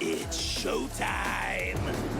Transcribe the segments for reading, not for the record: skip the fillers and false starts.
It's showtime!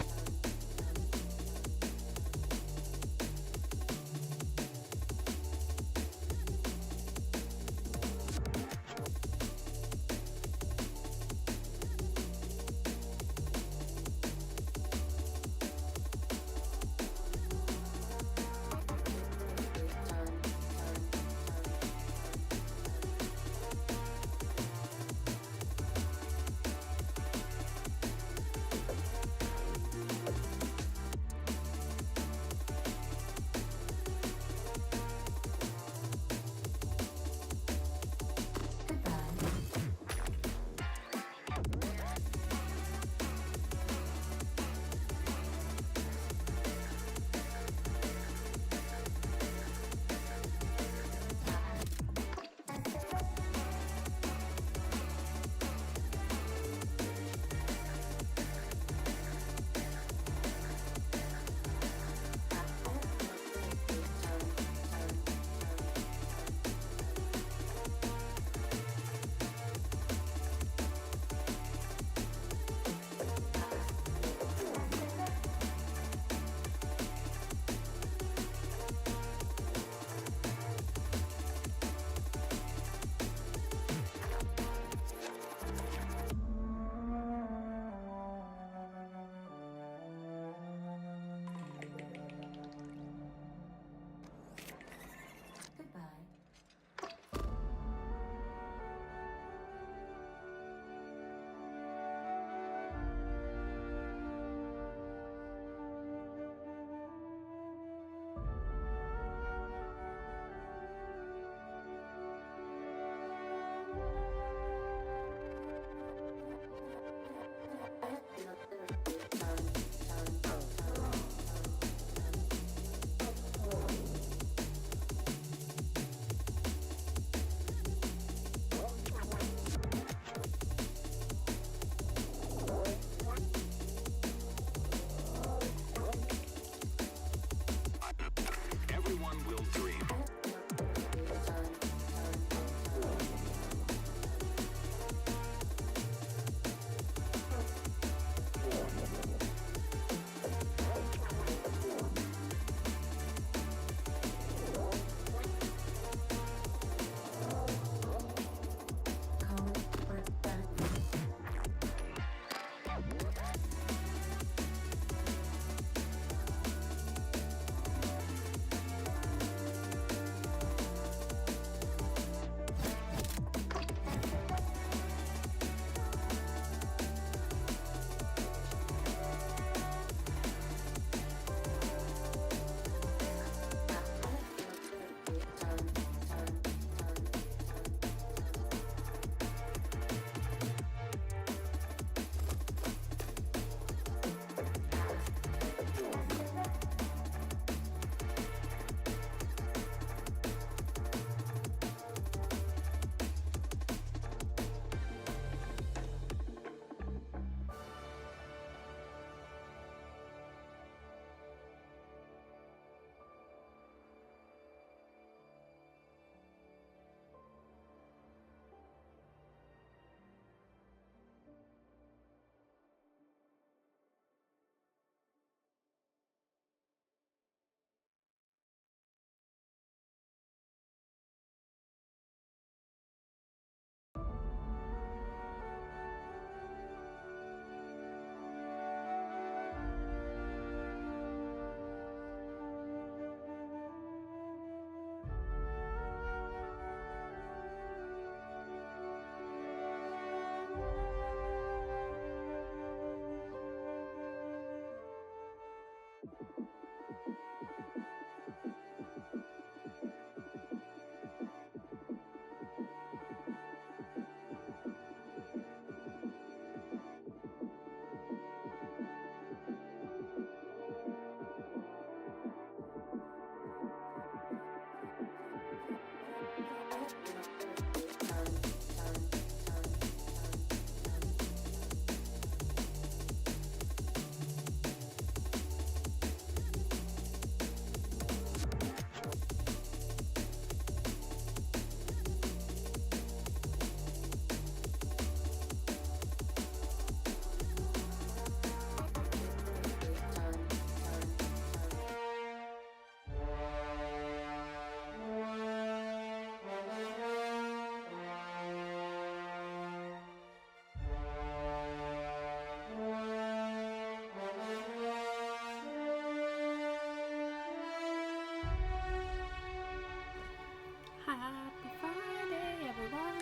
Happy Friday, everyone.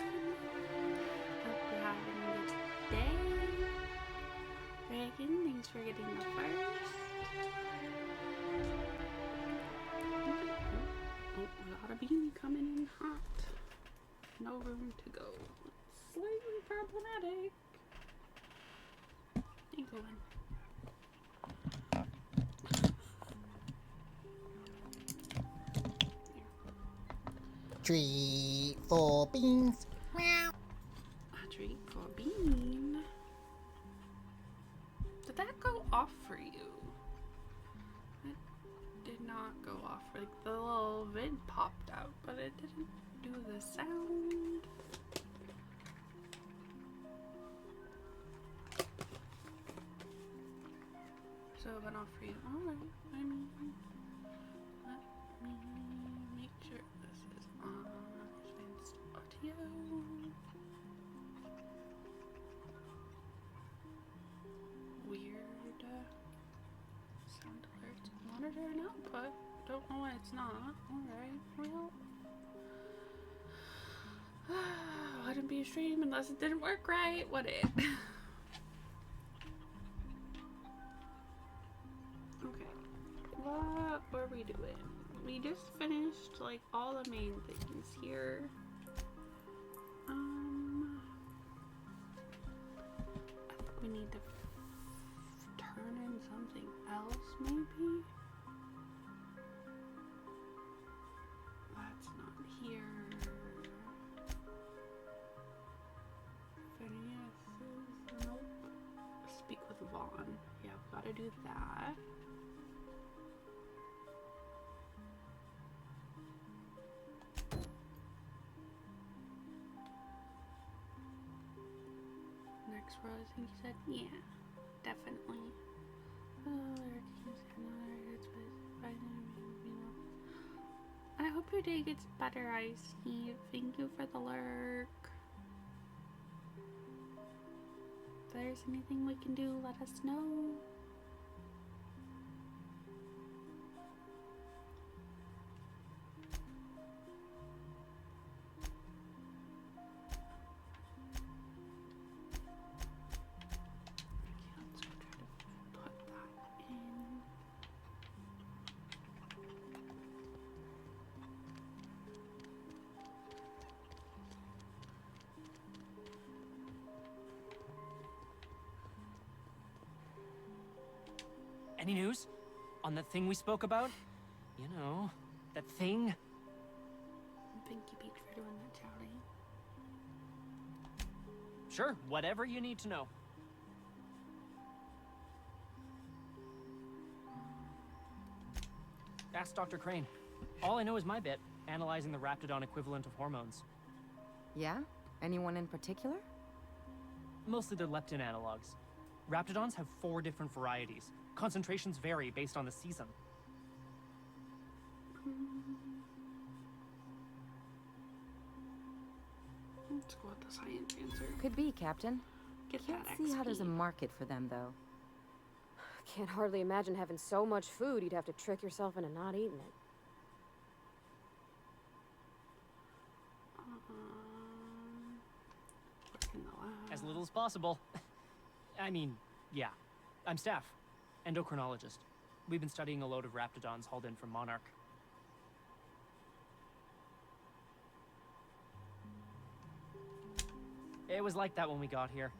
Hope you're having a good day. Reagan, thanks for getting the first. Oh, we got a beanie coming in hot. No room to go. Slightly problematic. Ain't going. Treat for beans. Meow. A treat for Bean. Did that go off for you? It did not go off. Like the little vid popped out, but it didn't do the sound. So it went off for you. Alright, let me make sure this is on advanced audio. Weird sound alerts, monitor and output. Don't know why it's not. Alright, well. Wouldn't be a stream unless it didn't work right, would it? Okay. What were we doing? We just finished like all the main things here. I think we need to turn in something else, maybe? That's not here. Phineas is, nope. Speak with Vaughn. Yeah, we've got to do that. Next row, I think he said, yeah, definitely. I hope your day gets better, Ice-Eve. Thank you for the lurk. If there's anything we can do, let us know. Any news? On that thing we spoke about? You know, that thing? Thank you, Peach, for doing that, Charlie. Sure, whatever you need to know. Ask Dr. Crane. All I know is my bit, analyzing the Raptidon equivalent of hormones. Yeah? Anyone in particular? Mostly they're leptin analogs. Raptidons have 4 different varieties. Concentrations vary based on the season. Let's go with the science answer. Could be, Captain. Get Can't that see how XP. there's a market for them, though. Can't hardly imagine having so much food you'd have to trick yourself into not eating it. Work in the lab. As little as possible. I mean, yeah. I'm staff. Endocrinologist. We've been studying a load of Raptidons hauled in from Monarch. It was like that when we got here.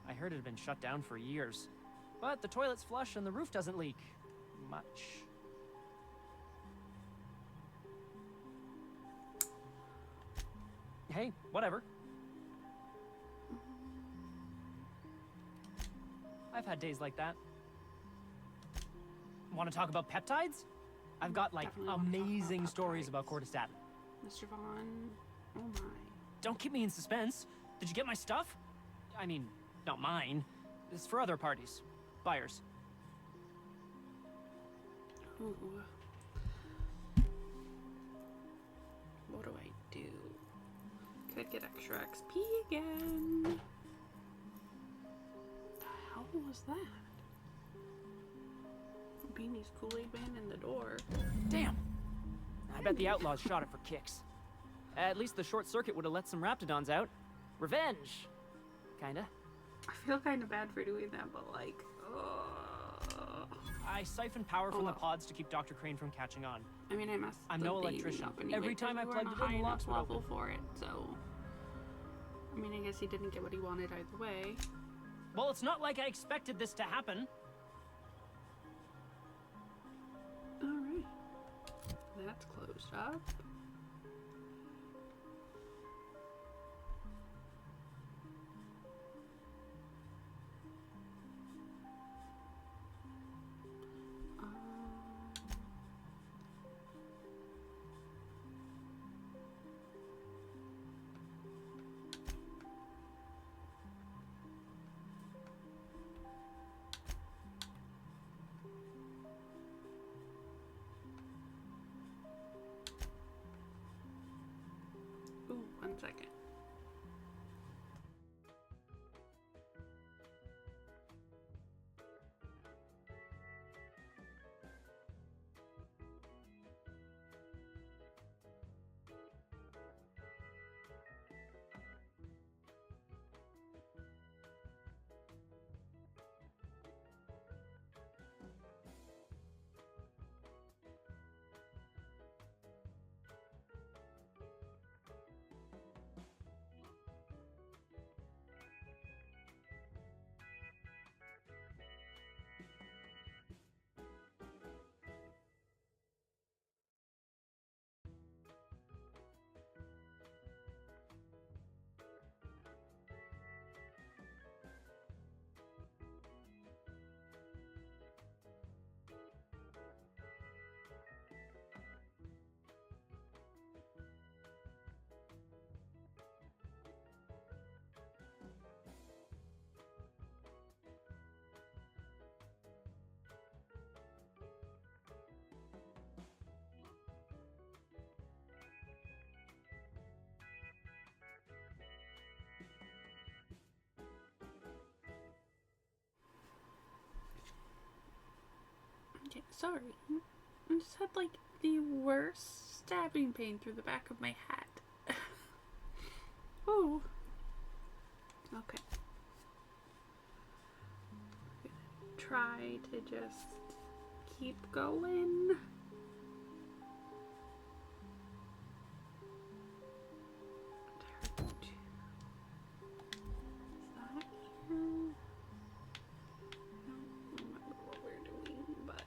I heard it had been shut down for years. But the toilet's flush and the roof doesn't leak. Much. Hey, whatever. I've had days like that. Want to talk about peptides? I've got, like, Definitely wanna talk about amazing stories peptides. about cortistatin. Mr. Vaughn. Oh my. Don't keep me in suspense. Did you get my stuff? I mean, not mine. It's for other parties. Buyers. Ooh. What do I do? Could get extra XP again. The hell was that? Beanie's Kool-Aid Man in the door. Damn! I bet the outlaws shot it for kicks. At least the short circuit would have let some Raptidons out. Revenge! Kinda. I feel kind of bad for doing that, but like, I siphoned power from the well. pods to keep Dr. Crane from catching on. I mean, I messed I'm the no bait electrician. up anyway, Every time 'cause I we plugged weren't it in, high the enough locks would level open. for it, so. I mean, I guess he didn't get what he wanted either way. Well, it's not like I expected this to happen. Alright. That's closed up. Ooh, 1 second. Okay, sorry. I just had like the worst stabbing pain through the back of my head. Oh. Okay. I'm gonna try to just keep going. Is that here? I don't remember what we're doing, but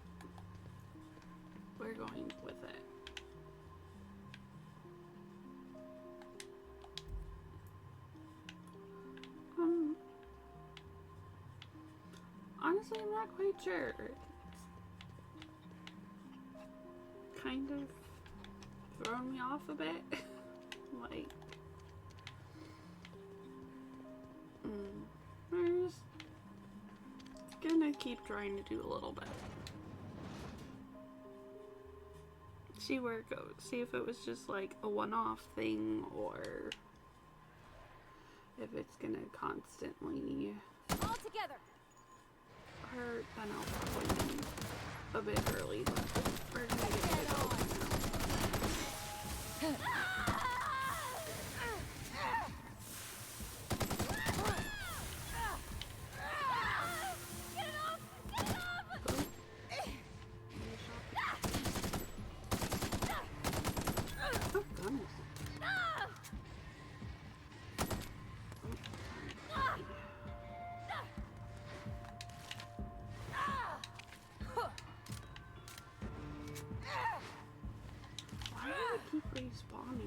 we're going with it. Honestly, I'm not quite sure. It's kind of thrown me off a bit. Like, we're just gonna keep trying to do a little bit. See where it goes. See if it was just like a one-off thing or if it's gonna constantly All together. hurt. Then I'll probably be a bit early, but we're gonna get it over now. Oh, goodness. Why do I keep respawning?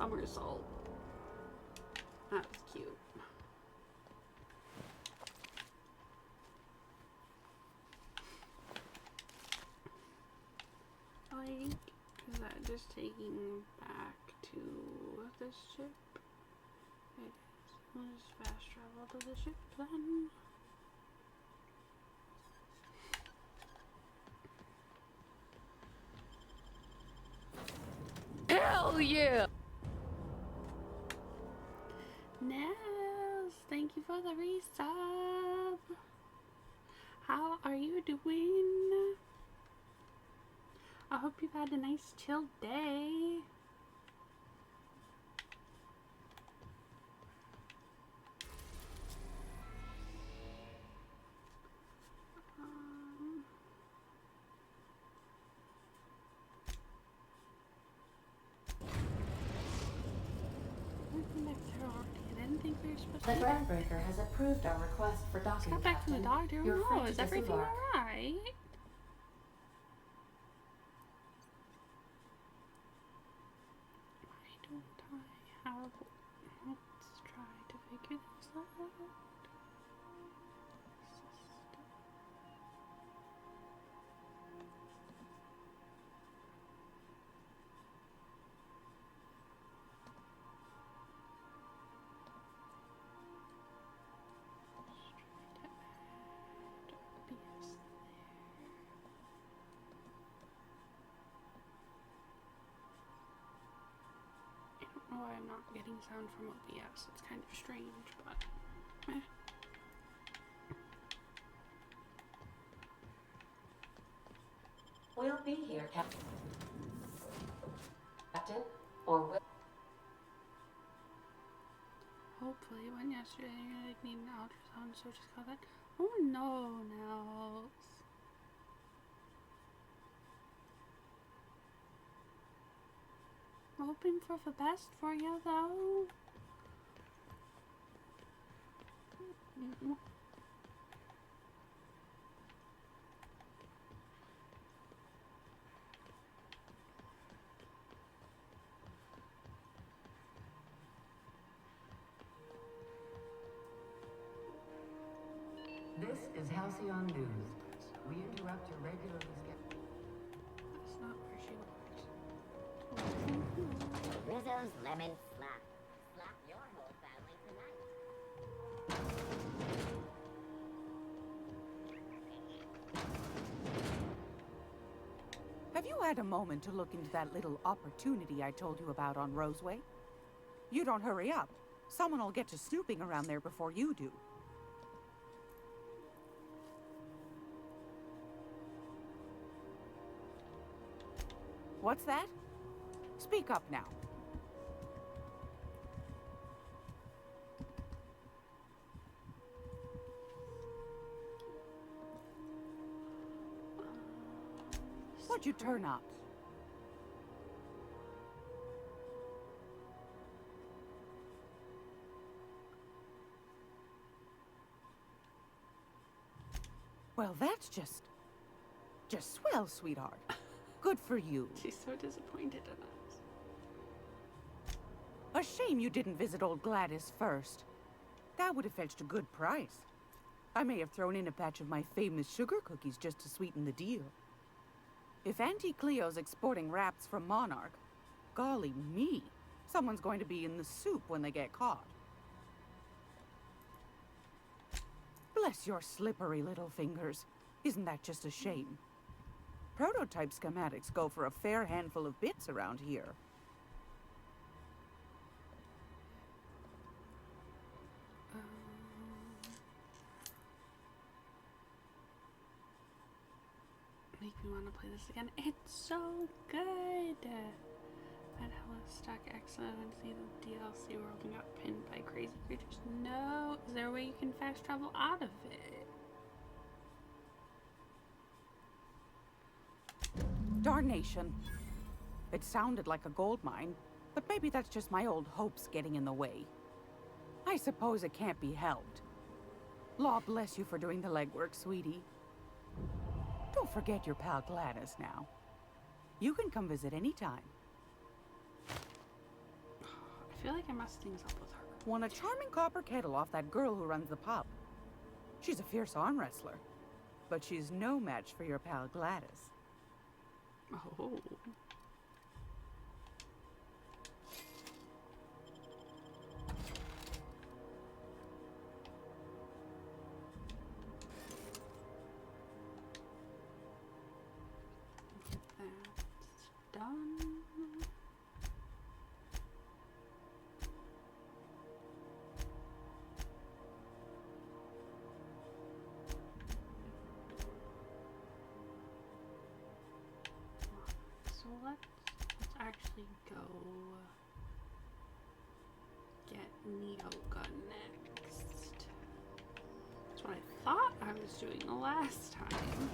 somersault. That was cute. Like, is that just taking back to the ship? It is. We'll just fast travel to the ship then. Hell yeah! Nels, thank you for the resub. How are you doing? I hope you've had a nice chill day. Welcome back to our party. I didn't think we were supposed The to. Groundbreaker has approved our request for docking, Got back from the Captain. doctor. You're free Oh, to is everything disembark. alright? Why don't I have... Let's try to figure this out. I don't know why I'm not getting sound from OBS. It's kind of strange, but eh. We'll be here, Captain. Captain, or will... Hopefully it went yesterday. You're gonna need an ultrasound, so just call that. Oh no, Nels. Hoping for the best for you, though. This is Halcyon News. We interrupt your regularly scheduled... That's not where she works. Rizzo's Lemon Slap. Slap your whole family tonight. Have you had a moment to look into that little opportunity I told you about on Roseway? You don't hurry up. Someone will get to snooping around there before you do. What's that? Speak up now. What'd you turn up? Well, that's just swell, sweetheart. Good for you. She's so disappointed in us. A shame you didn't visit old Gladys first. That would have fetched a good price. I may have thrown in a batch of my famous sugar cookies just to sweeten the deal. If Auntie Cleo's exporting wraps from Monarch, golly me, someone's going to be in the soup when they get caught. Bless your slippery little fingers. Isn't that just a shame? Prototype schematics go for a fair handful of bits around here. Make me want to play this again. It's so good. I'd hella stuck excellent and see the DLC world and got pinned by crazy creatures. No, is there a way you can fast travel out of it? Darnation. It sounded like a gold mine, but maybe that's just my old hopes getting in the way. I suppose it can't be helped. Law bless you for doing the legwork, sweetie. Don't forget your pal Gladys now. You can come visit anytime. feel like I messed things up with her. Won a charming copper kettle off that girl who runs the pub. She's a fierce arm wrestler, but she's no match for your pal Gladys. Oh. That's done. So let's actually go get Neoga next. That's what I thought I was doing the last time.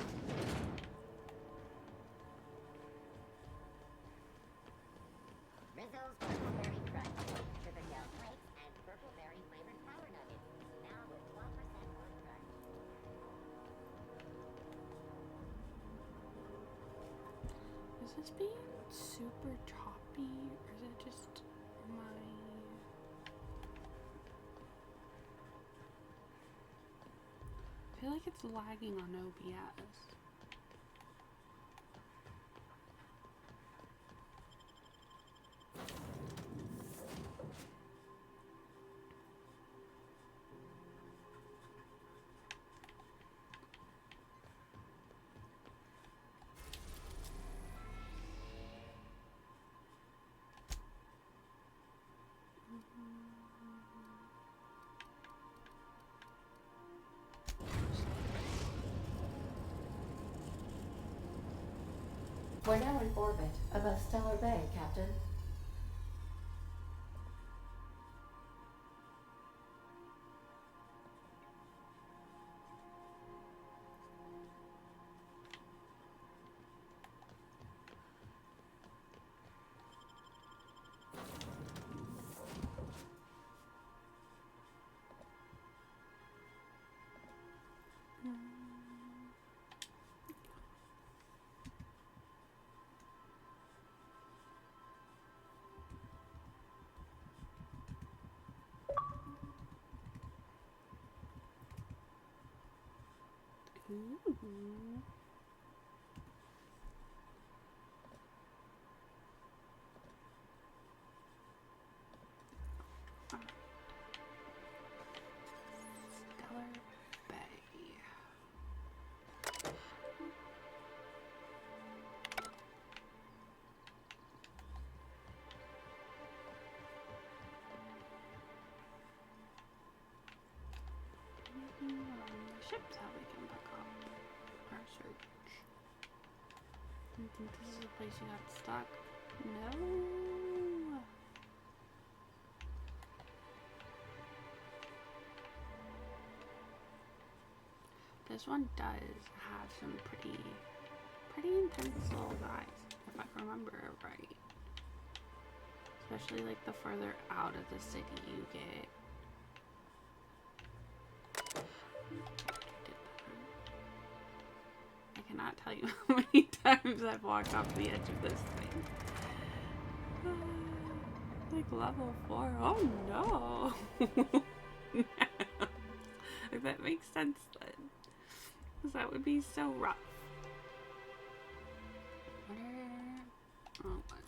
Rizzo's Purpleberry Crunch. Sugar gel flakes and purpleberry flavored power nuggets. Now with 12% more crunch. Is this being super choppy, or is it just my... I feel like it's lagging on OBS. We're now in orbit above Stellar Bay, Captain. Ooh. Stellar Bay. Ships how we can pick up our search. I think this is the place you got stuck. No. This one does have some pretty intense little guys, if I remember it right. Especially like the further out of the city you get. I cannot tell you how many times I've walked off the edge of this thing. Like level 4. Oh no! If that makes sense then. Because that would be so rough. Where? Oh, what?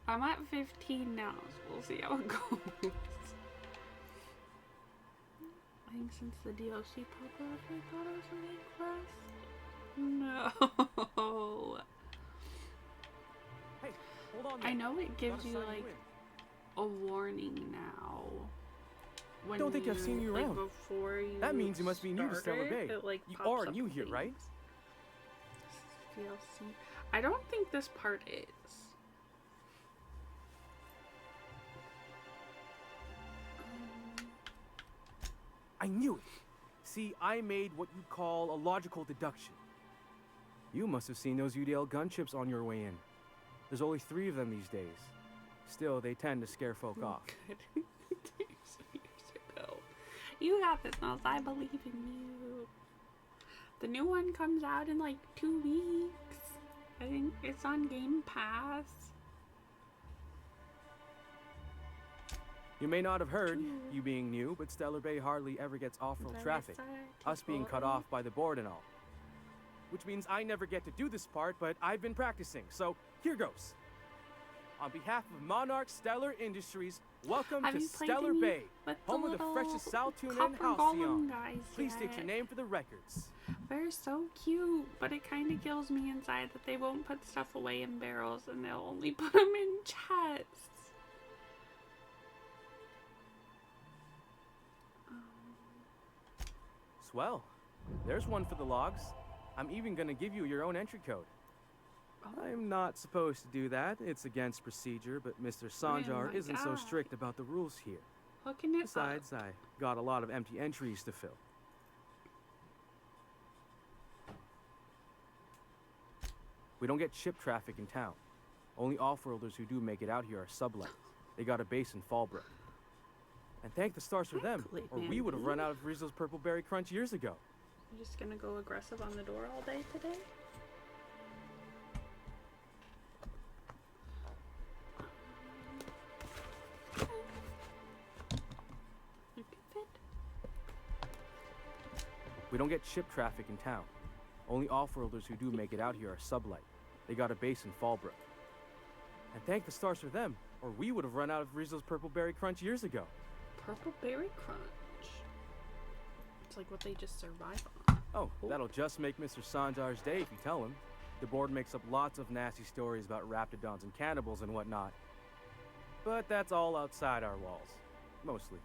I'm at 15 now, so we'll see how it goes. I think since the DLC popped up, I thought it was a main quest. No. Hey, hold on. I know it gives Gotta you sign like in. a warning now. When Don't think I've seen you like, around. before you That means you must be new to Stellar started, Bay. it, like, You pops are up new here, things. right? DLC. I don't think this part is. I knew it. See, I made what you'd call a logical deduction. You must have seen those UDL gunchips on your way in. There's only 3 of them these days. Still, they tend to scare folk off. Good. 2 years ago. You got this, Nels. I believe in you. The new one comes out in like 2 weeks. I think it's on Game Pass. You may not have heard, you being new, but Stellar Bay hardly ever gets off-road traffic. Us being cut off by the board and all. Which means I never get to do this part, but I've been practicing, so here goes. On behalf of Monarch Stellar Industries, welcome to Stellar Bay, home of the freshest sal tuna and halcyon. Please state your name for the records. They're so cute, but it kind of kills me inside that they won't put stuff away in barrels and they'll only put them in chests. Swell. There's one for the logs. I'm even gonna give you your own entry code. I'm not supposed to do that. It's against procedure, but Mr. Sanjar isn't so strict about the rules here. Hooking it Besides, I got a lot of empty entries to fill. We don't get ship traffic in town. Only off-worlders who do make it out here are sublet. They got a base in Fallbrook. And thank the stars for them, or we would have run out of Rizzo's Purple Berry Crunch years ago. You're just gonna go aggressive on the door all day today? You can fit. We don't get ship traffic in town. Only off-worlders who do make it out here are sublight. They got a base in Fallbrook. And thank the stars for them, or we would have run out of Rizzo's Purple Berry Crunch years ago. Purple Berry Crunch. It's like what they just survive on. Oh, that'll just make Mr. Sanjar's day if you tell him. The board makes up lots of nasty stories about raptidons and cannibals and whatnot. But that's all outside our walls. Mostly.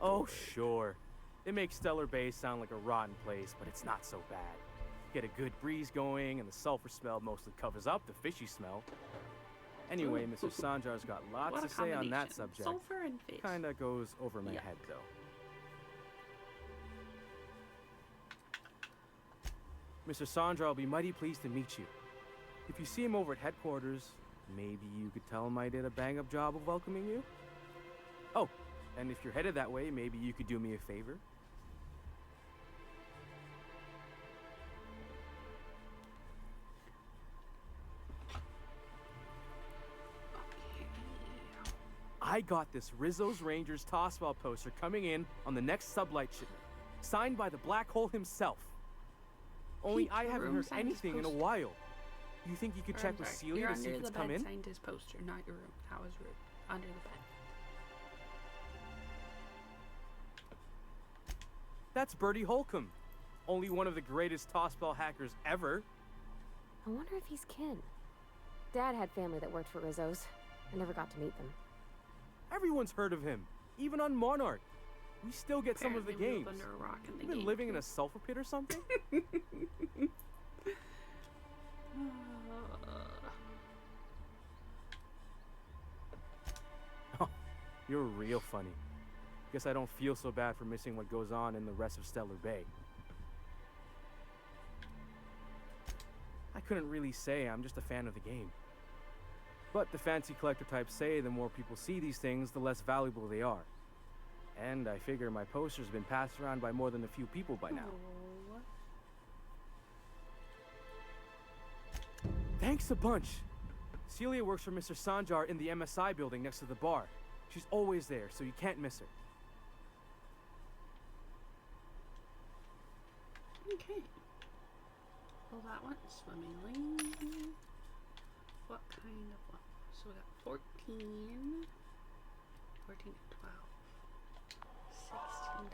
Oh, sure. It makes Stellar Bay sound like a rotten place, but it's not so bad. Get a good breeze going, and the sulfur smell mostly covers up the fishy smell. Anyway, Mr. Sanjar's got lots to say on that subject. Sulfur and fish. Kinda goes over my head, though. Mr. Sanjar will be mighty pleased to meet you. If you see him over at headquarters, maybe you could tell him I did a bang-up job of welcoming you? Oh, and if you're headed that way, maybe you could do me a favor? I got this Rizzo's Rangers Tossball poster coming in on the next sublight shipment, signed by the Black Hole himself. Only I haven't heard anything in a while. You think you could check with Celia to see if it's come in? Signed his poster, not your room. That was rude. Under the bed. That's Bertie Holcomb, only one of the greatest tossball hackers ever. I wonder if he's kin. Dad had family that worked for Rizzo's. I never got to meet them. Everyone's heard of him, even on Monarch. We still get some of the games. Under a rock in the You've been living in a sulfur pit or something? Oh, you're real funny. Guess I don't feel so bad for missing what goes on in the rest of Stellar Bay. I couldn't really say I'm just a fan of the game. But the fancy collector types say the more people see these things, the less valuable they are. And I figure my poster's been passed around by more than a few people by now. Thanks a bunch. Celia works for Mr. Sanjar in the MSI building next to the bar. She's always there, so you can't miss her. Okay. Well, that went swimmingly. What kind of one? So we got 14 and 12. $16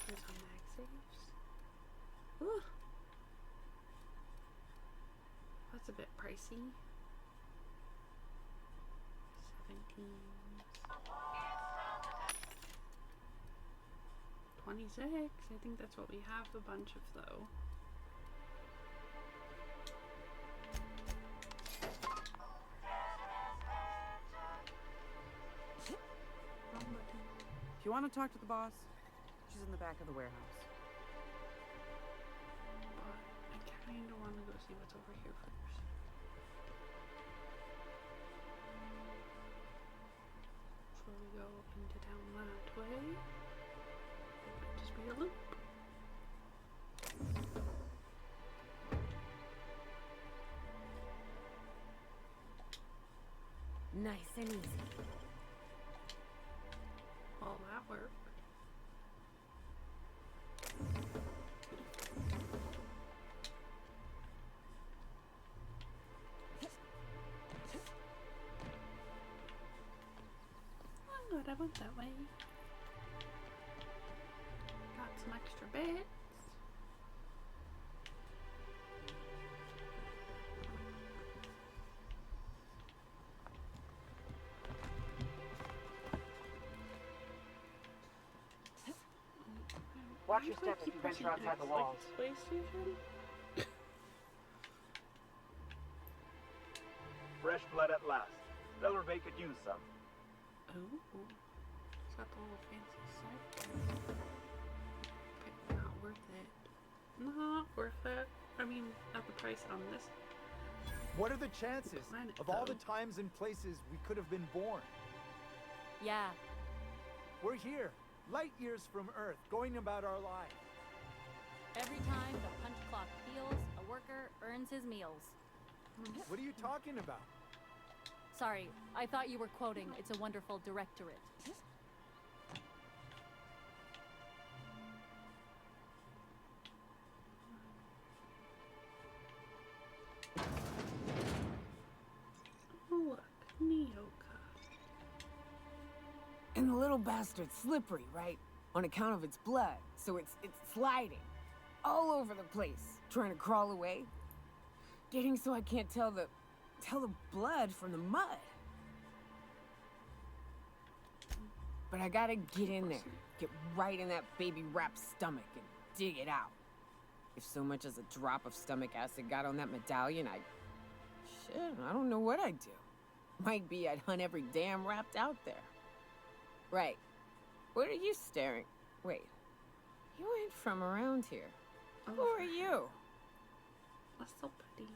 was on MagSaves. Ooh. That's a bit pricey. 17. 26. I think that's what we have a bunch of though. If you want to talk to the boss, she's in the back of the warehouse. But I kind of want to go see what's over here first. Before we go into town that way. It might just be a loop. Nice and easy. All that work. Oh, I went that way. Got some extra bits. Watch your step if you venture outside the walls. Space station? Fresh blood at last. Stellar Bay could use some. Oh. It's got the little fancy side. But not worth it. Not worth it. I mean, at the price on this. What are the chances Planet, of all though. the times and places we could have been born? Yeah. We're here, light years from Earth, going about our lives. Every time the punch clock peals, a worker earns his meals. What are you talking about? Sorry, I thought you were quoting It's a Wonderful Directorate. Oh, look. Neoka. And the little bastard's slippery, right? On account of its blood, so it's sliding all over the place, trying to crawl away. Getting so I can't tell the blood from the mud. But I gotta get in there, get right in that baby rap's stomach and dig it out. If so much as a drop of stomach acid got on that medallion, I don't know what I'd do. Might be I'd hunt every damn rapt out there. Right. What are you staring? Wait. You ain't from around here. Who are you? That's so pretty.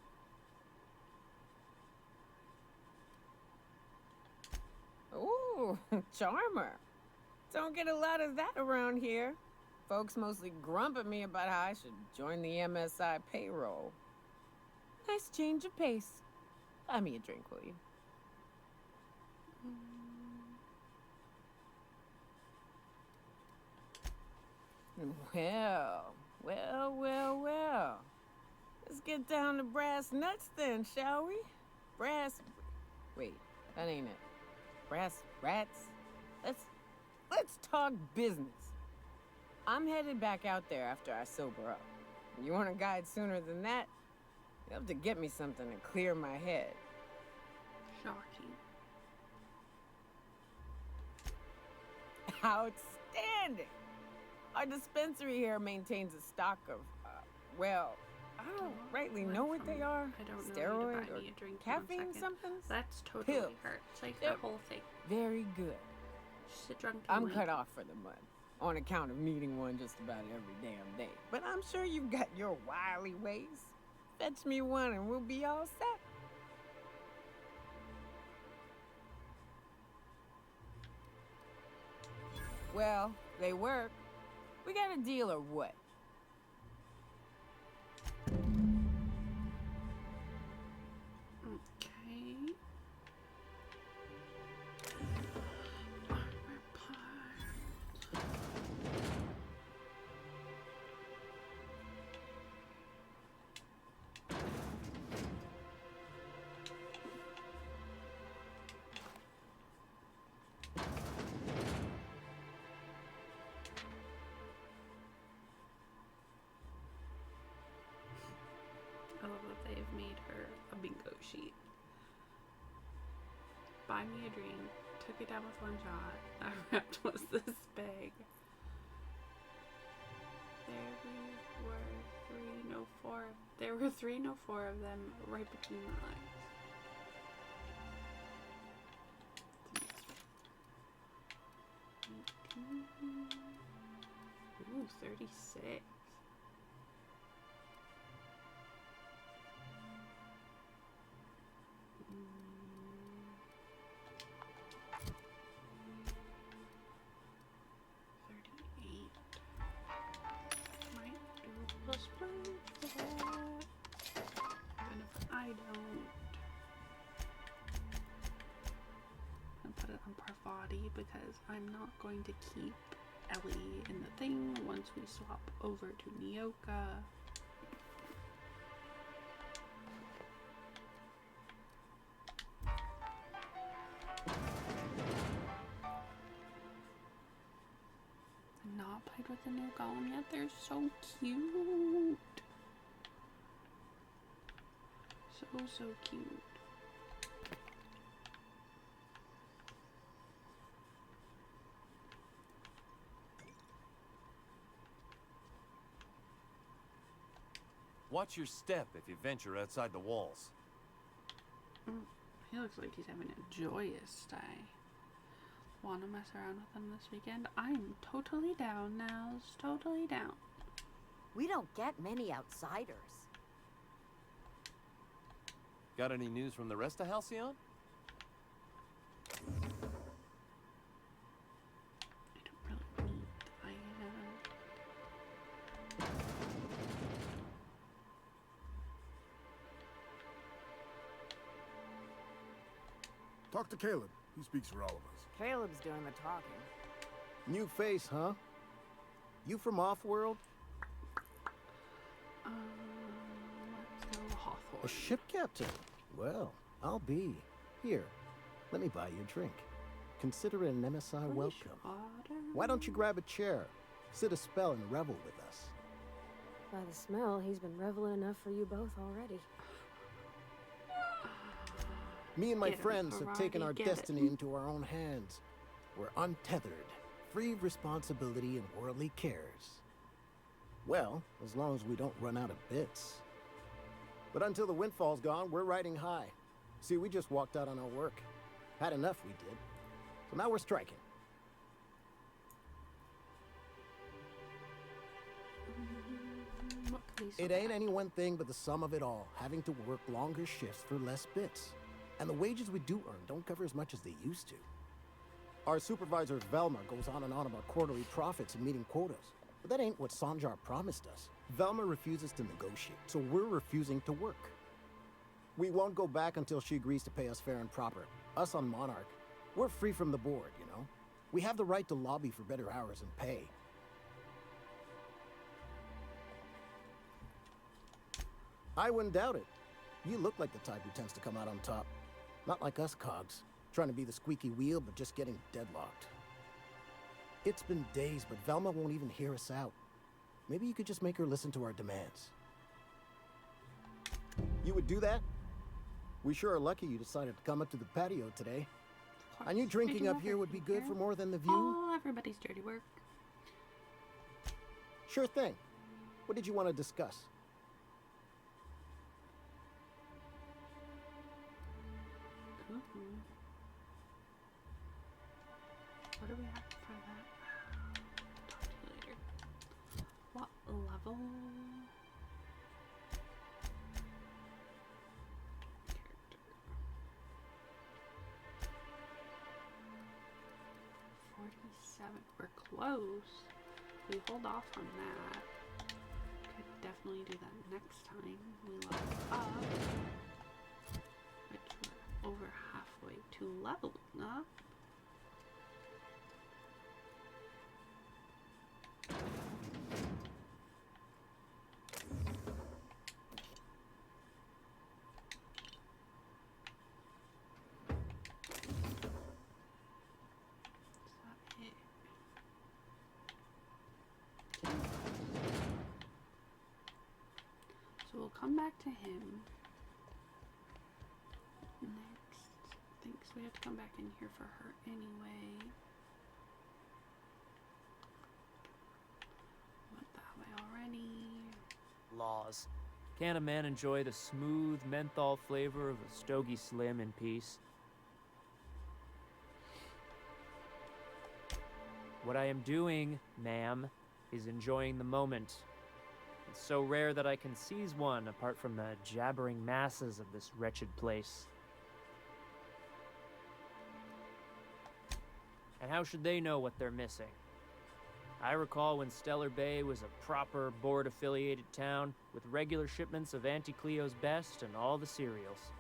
Ooh, charmer. Don't get a lot of that around here. Folks mostly grump at me about how I should join the MSI payroll. Nice change of pace. Buy me a drink, will you? Well. Let's get down to brass nuts then, shall we? Wait, that ain't it. Brass rats? Let's talk business. I'm headed back out there after I sober up. You want a guide sooner than that? You'll have to get me something to clear my head. Shocking. Outstanding! Our dispensary here maintains a stock of, well, I don't rightly know what they are. I don't know. You to Steroid buy or me a drink in caffeine 1 second. something? That's totally Pills. her. It's like They're the whole thing. Very good. She's a drunk. I'm cut off for the mud, on account of needing one just about every damn day. But I'm sure you've got your wily ways. Fetch me one and we'll be all set. Well, they work. We got a deal or what? Okay. Armor part. I love that they've made her a bingo sheet. Buy me a drink. Took it down with one shot. That rep was this big. There were three, no four of them right between the legs. Ooh, 36. body because I'm not going to keep Ellie in the thing once we swap over to Nyoka. I've not played with the new Golem yet. They're so cute. So cute. Watch your step if you venture outside the walls. He looks like he's having a joyous day. Want to mess around with him this weekend? I'm totally down, Nels. Totally down. We don't get many outsiders. Got any news from the rest of Halcyon? I don't really need. Talk to Caleb. He speaks for all of us. Caleb's doing the talking. New face, huh? You from Offworld? Let's go Hawthorne. A ship captain? Well, I'll be. Here, let me buy you a drink. Consider it an MSI welcome. Why don't you grab a chair, sit a spell, and revel with us? By the smell, he's been reveling enough for you both already. Me and my Get 'em, friends have taken karate, our get it. destiny into our own hands. We're untethered, free of responsibility and worldly cares. Well, as long as we don't run out of bits. But until the windfall's gone, we're riding high. See, we just walked out on our work. Had enough, we did. So now we're striking. It ain't any one thing but the sum of it all, having to work longer shifts for less bits. And the wages we do earn don't cover as much as they used to. Our supervisor, Velma, goes on and on about quarterly profits and meeting quotas. But that ain't what Sanjar promised us. Velma refuses to negotiate, so we're refusing to work. We won't go back until she agrees to pay us fair and proper. Us on Monarch, we're free from the board, you know? We have the right to lobby for better hours and pay. I wouldn't doubt it. You look like the type who tends to come out on top. Not like us cogs, trying to be the squeaky wheel but just getting deadlocked. It's been days, but Velma won't even hear us out. Maybe you could just make her listen to our demands. You would do that? We sure are lucky you decided to come up to the patio today. I knew drinking up here would be good for more than the view. Oh, everybody's dirty work. Sure thing. What did you want to discuss? What do we have for that? Talk to you later. What level? Character. 47. We're close. We hold off on that. Could definitely do that next time we level up. Which we're over halfway to leveling up. So we'll come back to him next. Thanks, we have to come back in here for her anyway. Went that way already. Laws. Can't a man enjoy the smooth menthol flavor of a Stogie Slim in peace? What I am doing, ma'am, is enjoying the moment. It's so rare that I can seize one apart from the jabbering masses of this wretched place. And how should they know what they're missing? I recall when Stellar Bay was a proper board-affiliated town with regular shipments of Auntie Cleo's best and all the cereals.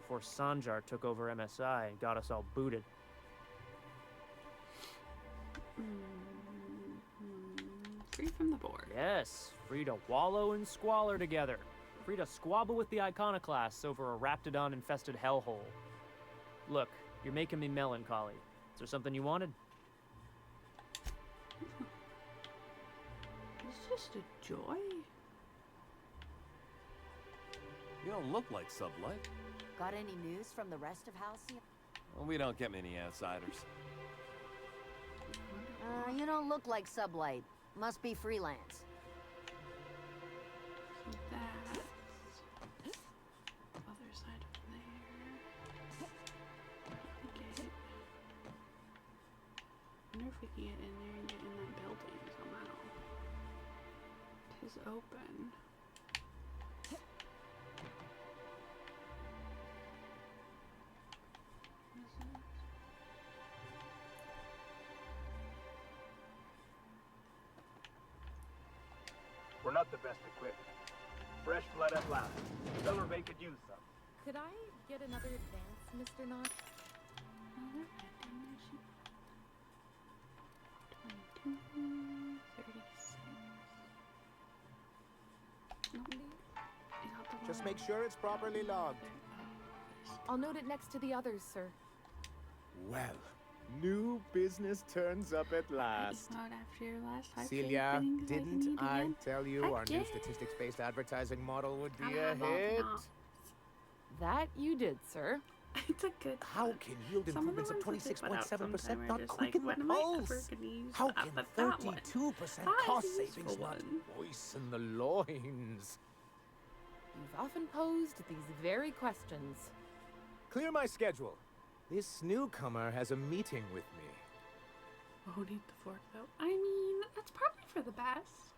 Before Sanjar took over MSI and got us all booted. Free from the board. Yes, free to wallow in squalor together. Free to squabble with the iconoclasts over a raptidon-infested hellhole. Look, you're making me melancholy. Is there something you wanted? It's just a joy. You don't look like Sublight. Got any news from the rest of Halcyon? Well, we don't get many outsiders. You don't look like Sublight. Must be freelance. So that's other side of there. Okay. I wonder if we can get in there and get in that building somehow. It is open. We're not the best equipped. Fresh blood at last. Silverbay could use some. Could I get another advance, Mr. Non? Another recognition. 22, 36. Nope. I got the Just one. make sure it's properly logged. I'll note it next to the others, sir. Well, new business turns up at last. It's not after your last high Celia, things I can didn't eat I again. tell you I our new did. statistics-based advertising model would be I a have all hit? knobs. That you did, sir. It's a good How one. can yield Some of the improvements of ones that they put out 26.7% sometime are not just quicken like, the when am I pulse? ever gonna use How that? can But that one, 32% that cost is a savings useful not one. moisten the loins? You've often posed these very questions. Clear my schedule. This newcomer has a meeting with me. Won't eat the fork though. I mean, that's probably for the best.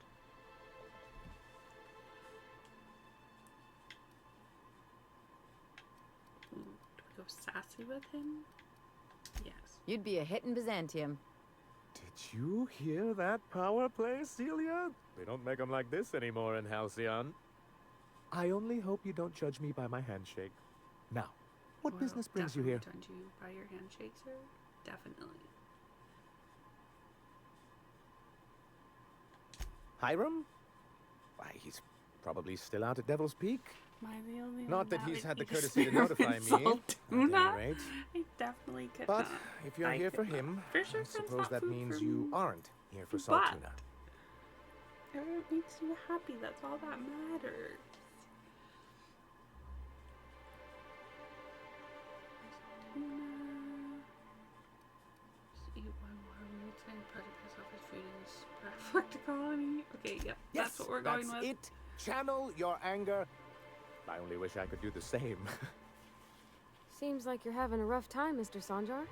Ooh, do we go sassy with him? Yes. You'd be a hit in Byzantium. Did you hear that power play, Celia? They don't make them like this anymore in Halcyon. I only hope you don't judge me by my handshake. Now, what Well, business brings you here? definitely judge you by your handshake, sir. Definitely. Hiram? Why, he's probably still out at Devil's Peak. Am I the only Not one that he's would had the eat a courtesy to snare notify me, insult? at any Not- rate. I definitely could But not. if you're I here for could not. him, For sure, I friends suppose not that food means for you me. aren't here for salt But- tuna. Everyone makes you happy. That's all that matters. Tuna. Just eat one more meat and project piss off his food and spread the colony. Okay, yep. That's what we're going that's with. it. Channel your anger. I only wish I could do the same. Seems like you're having a rough time, Mr. Sanjar.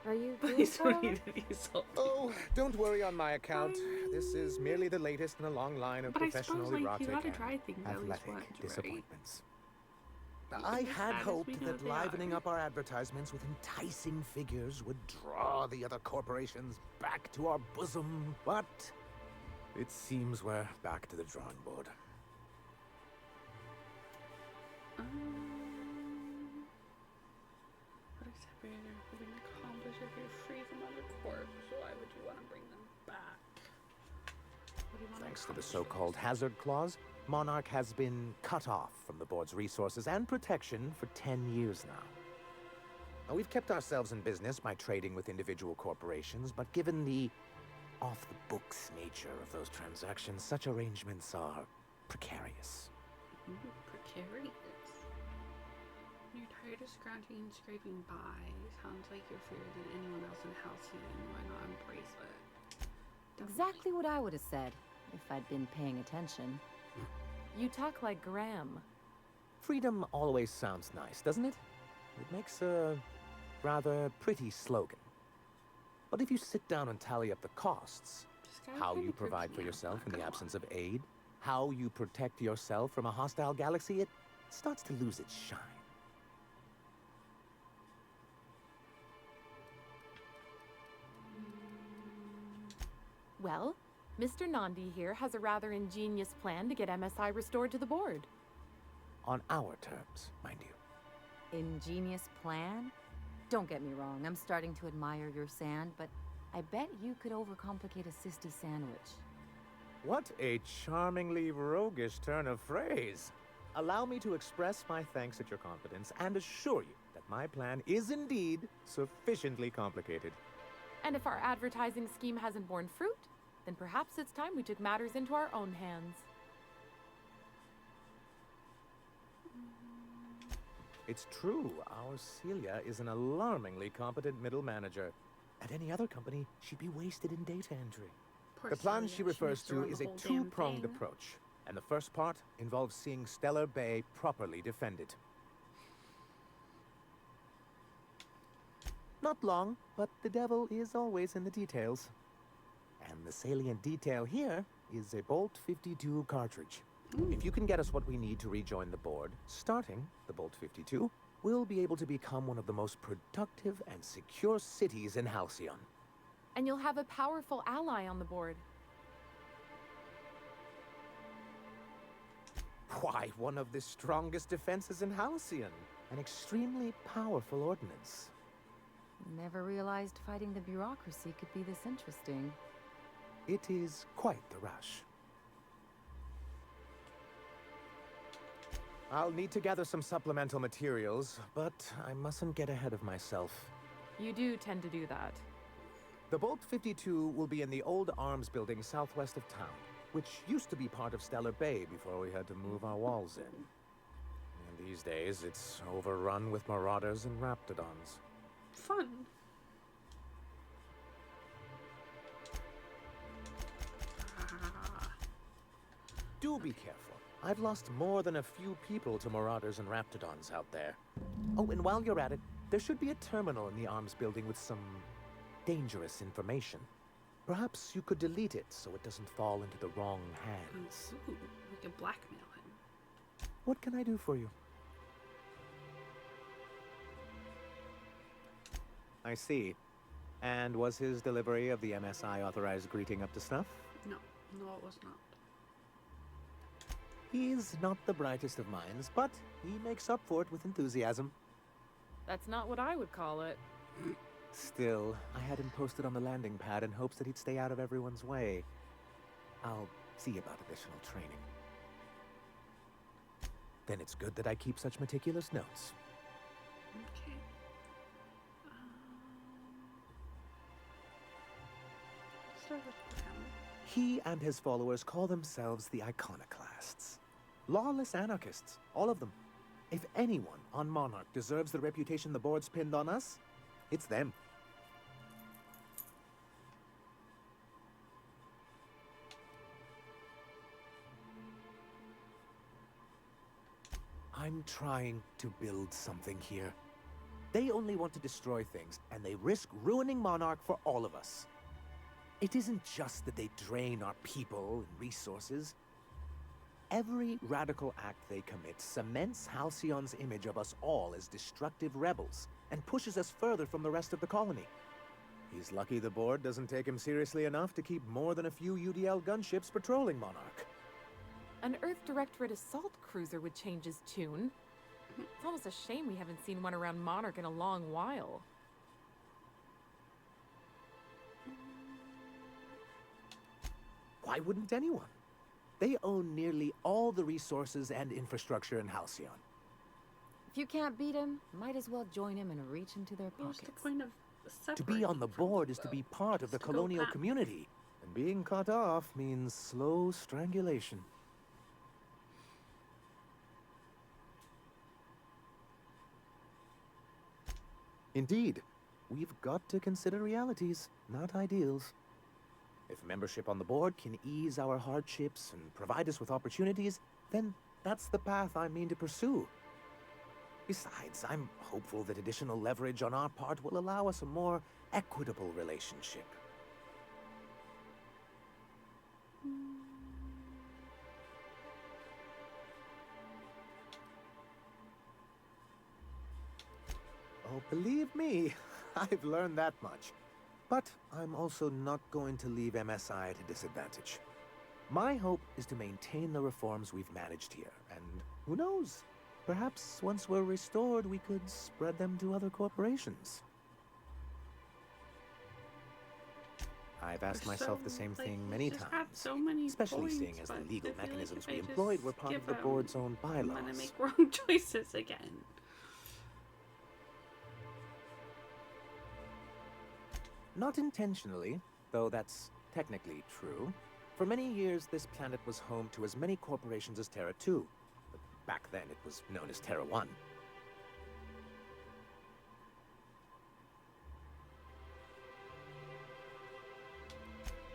Are you doing Please don't so? need to be salty. Oh, don't worry on my account. This is merely the latest in a long line of But I professional suppose, like, erotic you gotta and try things at least athletic once, right? disappointments. Even I as had bad as hoped we know that they livening are. up our advertisements with enticing figures would draw the other corporations back to our bosom, but it seems we're back to the drawing board. What accelerator we can accomplish if you're free from other corps? So why would you want to bring them back? What do you want Thanks to the accomplish? so-called hazard clause, Monarch has been cut off from the board's resources and protection for 10 years now. Now, we've kept ourselves in business by trading with individual corporations, but given the off-the-books nature of those transactions, such arrangements are precarious. Ooh, precarious. You're tired of scrounging and scraping by. Sounds like you're freer than anyone else in Halcyon. Why not embrace it? Exactly what I would have said if I'd been paying attention. You talk like Graham. Freedom always sounds nice, doesn't it? It makes a rather pretty slogan. But if you sit down and tally up the costs, guy how kinda you provide creeps for me out, yourself not in the gonna absence of aid, how you protect yourself from a hostile galaxy, it starts to lose its shine. Well, Mr. Nandi here has a rather ingenious plan to get MSI restored to the board. On our terms, mind you. Ingenious plan? Don't get me wrong, I'm starting to admire your sand, but I bet you could overcomplicate a sisty sandwich. What a charmingly roguish turn of phrase. Allow me to express my thanks at your confidence and assure you that my plan is indeed sufficiently complicated. And if our advertising scheme hasn't borne fruit, then perhaps it's time we took matters into our own hands. It's true, our Celia is an alarmingly competent middle manager. At any other company, she'd be wasted in data entry. Poor The plan Celia, she refers needs to run is the a whole damn two-pronged thing. approach, and the first part involves seeing Stellar Bay properly defended. Not long, but the devil is always in the details. And the salient detail here is a Bolt 52 cartridge. If you can get us what we need to rejoin the board, starting the Bolt 52, we'll be able to become one of the most productive and secure cities in Halcyon. And you'll have a powerful ally on the board. Why, one of the strongest defenses in Halcyon. An extremely powerful ordnance. Never realized fighting the bureaucracy could be this interesting. It is quite the rush. I'll need to gather some supplemental materials, but I mustn't get ahead of myself. You do tend to do that. The Bolt 52 will be in the old arms building southwest of town, which used to be part of Stellar Bay before we had to move our walls in. And these days, it's overrun with marauders and raptidons. Fun. Do be careful. I've lost more than a few people to marauders and raptidons out there. Oh, and while you're at it, there should be a terminal in the arms building with some dangerous information. Perhaps you could delete it so it doesn't fall into the wrong hands. Ooh, we can blackmail him. What can I do for you? I see. And was his delivery of the MSI authorized greeting up to snuff? No, no, it was not. He's not the brightest of minds, but he makes up for it with enthusiasm. That's not what I would call it. Still, I had him posted on the landing pad in hopes that he'd stay out of everyone's way. I'll see about additional training. Then it's good that I keep such meticulous notes. Okay. Start with him. He and his followers call themselves the Iconoclasts. Lawless anarchists, all of them. If anyone on Monarch deserves the reputation the board's pinned on us, it's them. I'm trying to build something here. They only want to destroy things, and they risk ruining Monarch for all of us. It isn't just that they drain our people and resources. Every radical act they commit cements Halcyon's image of us all as destructive rebels and pushes us further from the rest of the colony. He's lucky the board doesn't take him seriously enough to keep more than a few UDL gunships patrolling Monarch. An Earth Directorate assault cruiser would change his tune. It's almost a shame we haven't seen one around Monarch in a long while. Why wouldn't anyone? They own nearly all the resources and infrastructure in Halcyon. If you can't beat him, might as well join him and reach into their What's pockets. the point of To be on the board is to be part of the to go colonial back. community. And being cut off means slow strangulation. Indeed, we've got to consider realities, not ideals. If membership on the board can ease our hardships and provide us with opportunities, then that's the path I mean to pursue. Besides, I'm hopeful that additional leverage on our part will allow us a more equitable relationship. Oh, believe me, I've learned that much. But I'm also not going to leave MSI at a disadvantage. My hope is to maintain the reforms we've managed here, and who knows? Perhaps once we're restored, we could spread them to other corporations. I've asked We're myself so, the same like, thing many just times. have so many Especially points, seeing as the but legal I feel like mechanisms if we I employed just were part of give the them, board's own I'm bylaws. gonna make wrong choices again. Not intentionally, though that's technically true. For many years, this planet was home to as many corporations as Terra 2. But back then, it was known as Terra 1.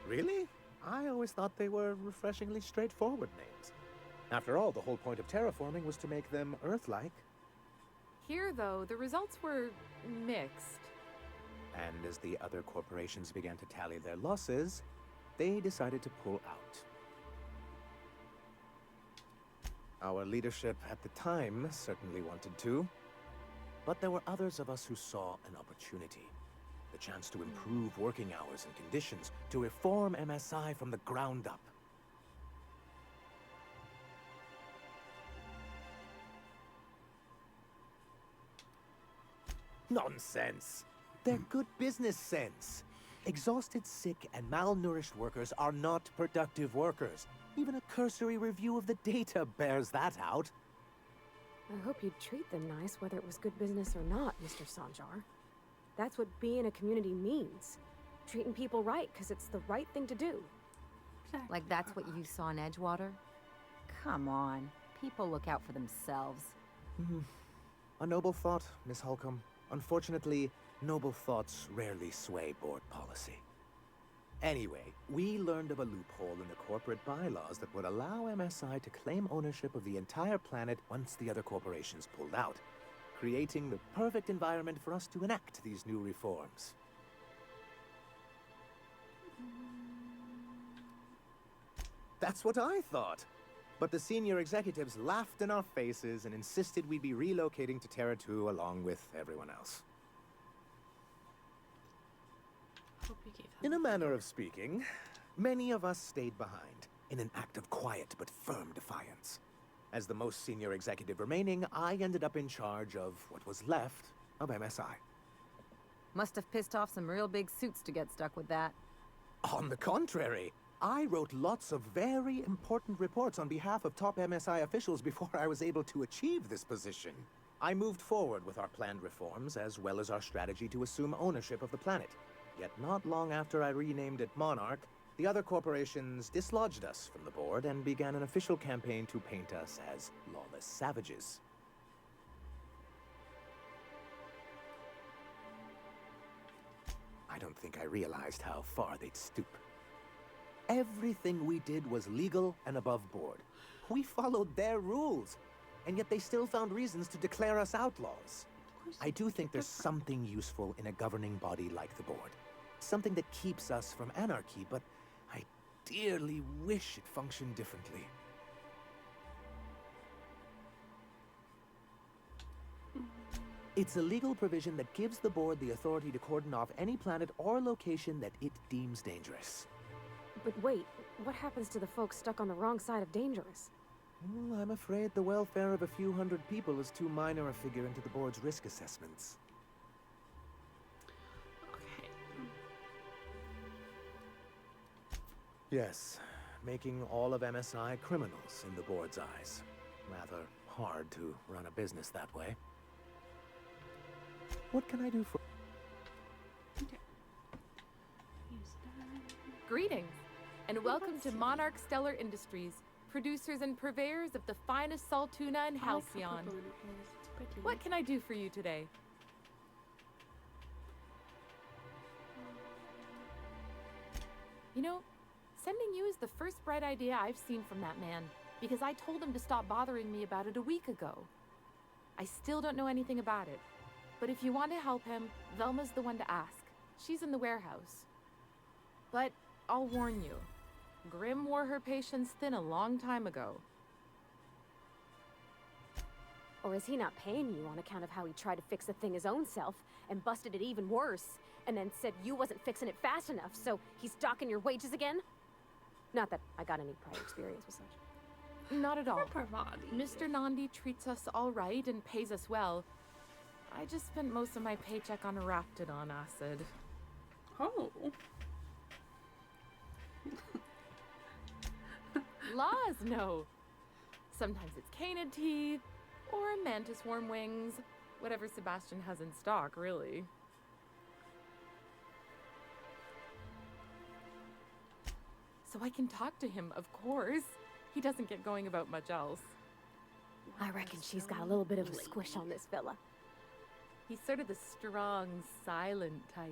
Really? I always thought they were refreshingly straightforward names. After all, the whole point of terraforming was to make them Earth-like. Here, though, the results were mixed. And as the other corporations began to tally their losses, they decided to pull out. Our leadership at the time certainly wanted to, but there were others of us who saw an opportunity. The chance to improve working hours and conditions, to reform MSI from the ground up. Nonsense! They're good business sense. Exhausted, sick, and malnourished workers are not productive workers. Even a cursory review of the data bears that out. I hope you'd treat them nice, whether it was good business or not, Mr. Sanjar. That's what being a community means. Treating people right, because it's the right thing to do. Like that's what you saw in Edgewater? Come on. People look out for themselves. A noble thought, Miss Holcomb. Unfortunately, noble thoughts rarely sway board policy. Anyway, we learned of a loophole in the corporate bylaws that would allow MSI to claim ownership of the entire planet once the other corporations pulled out, creating the perfect environment for us to enact these new reforms. That's what I thought. But the senior executives laughed in our faces and insisted we'd be relocating to Terra 2 along with everyone else. Hope you gave them In a manner of speaking, many of us stayed behind, in an act of quiet but firm defiance. As the most senior executive remaining, I ended up in charge of what was left of MSI. Must have pissed off some real big suits to get stuck with that. On the contrary, I wrote lots of very important reports on behalf of top MSI officials before I was able to achieve this position. I moved forward with our planned reforms, as well as our strategy to assume ownership of the planet. Yet not long after I renamed it Monarch, the other corporations dislodged us from the board and began an official campaign to paint us as lawless savages. I don't think I realized how far they'd stoop. Everything we did was legal and above board. We followed their rules, and yet they still found reasons to declare us outlaws. I do think there's something useful in a governing body like the board. Something that keeps us from anarchy, but I dearly wish it functioned differently. It's a legal provision that gives the board the authority to cordon off any planet or location that it deems dangerous. But wait, what happens to the folks stuck on the wrong side of dangerous? Well, I'm afraid the welfare of a few hundred people is too minor a figure into the board's risk assessments. Okay. Yes, making all of MSI criminals in the board's eyes. Rather hard to run a business that way. What can I do for... Okay. Use that. Greetings, and welcome to Monarch Stellar Industries, producers and purveyors of the finest salt tuna in I like how Halcyon. purple in it is. It's pretty. What can I do for you today? You know, sending you is the first bright idea I've seen from that man, because I told him to stop bothering me about it a week ago. I still don't know anything about it, but if you want to help him, Velma's the one to ask. She's in the warehouse. But I'll warn you, Grim wore her patience thin a long time ago. Or is he not paying you on account of how he tried to fix the thing his own self and busted it even worse, and then said you wasn't fixing it fast enough, so he's docking your wages again? Not that I got any prior experience with such. Not at all. Parvati. Mr. Nandi treats us all right and pays us well. I just spent most of my paycheck on Raptidon acid. Oh. laws know. Sometimes it's canid teeth, or mantis worm wings. Whatever Sebastian has in stock, really. So I can talk to him, of course. He doesn't get going about much else. I reckon she's got a little bit of a squish on this fella. He's sort of the strong, silent type.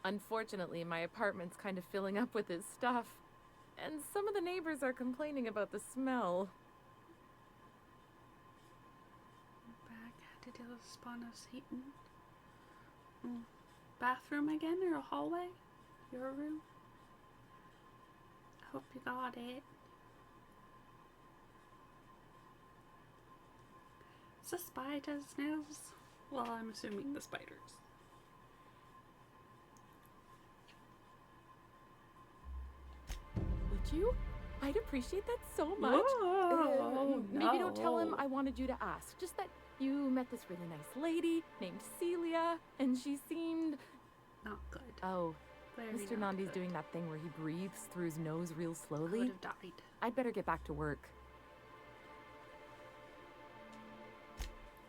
Unfortunately, my apartment's kind of filling up with his stuff. And some of the neighbors are complaining about the smell. Back, had to deal with spawn of Satan. Bathroom again, or a hallway? Your room? I hope you got it. Is the spider's nose? Well, I'm assuming the spiders. Would you? I'd appreciate that so much. Whoa, Maybe don't tell him no. I wanted you to ask. Just that you met this really nice lady named Celia, and she seemed... Not good. Oh, Very Mr. not Nandi's good. doing that thing where he breathes through his nose real slowly. Could have died. I'd better get back to work.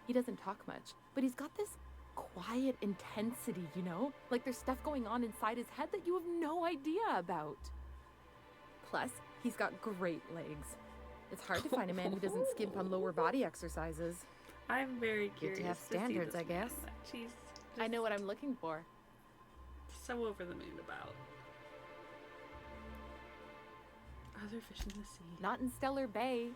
He doesn't talk much, but he's got this quiet intensity, you know? Like there's stuff going on inside his head that you have no idea about. Plus, he's got great legs. It's hard to find a man who doesn't skimp on lower body exercises. I'm very Good curious to have see standards, this I guess. man that she's I know what I'm looking for. so over the moon about. Other fish in the sea. Not in Stellar Bay.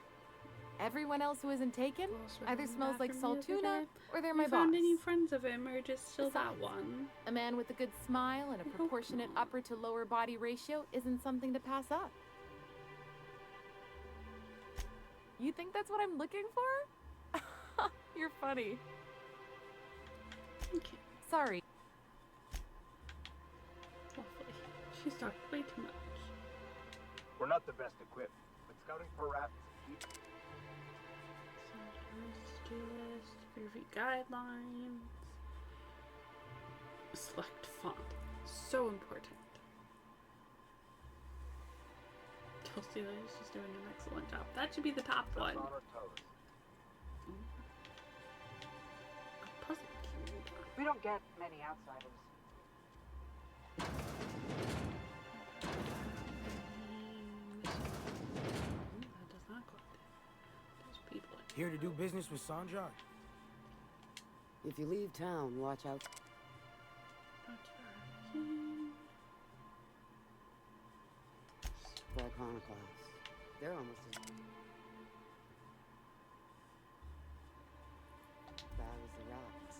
Everyone else who isn't taken either smells like salt tuna or they're my You boss. found any friends of him, or just still that Besides, one? A man with a good smile and a proportionate upper to lower body ratio isn't something to pass up. You think that's what I'm looking for? You're funny. Okay. Sorry. Hopefully. She's talked way too much. We're not the best equipped, but scouting for rats is key. Preview guidelines. Select font. So important. Kelsey is just doing an excellent job. That should be the top one. On our toes. A puzzle cube. We don't get many outsiders. That does not go there. There's people in Here to do business with Sanjar? If you leave town, watch out. For Iconoclast. They're almost as bad as the rats.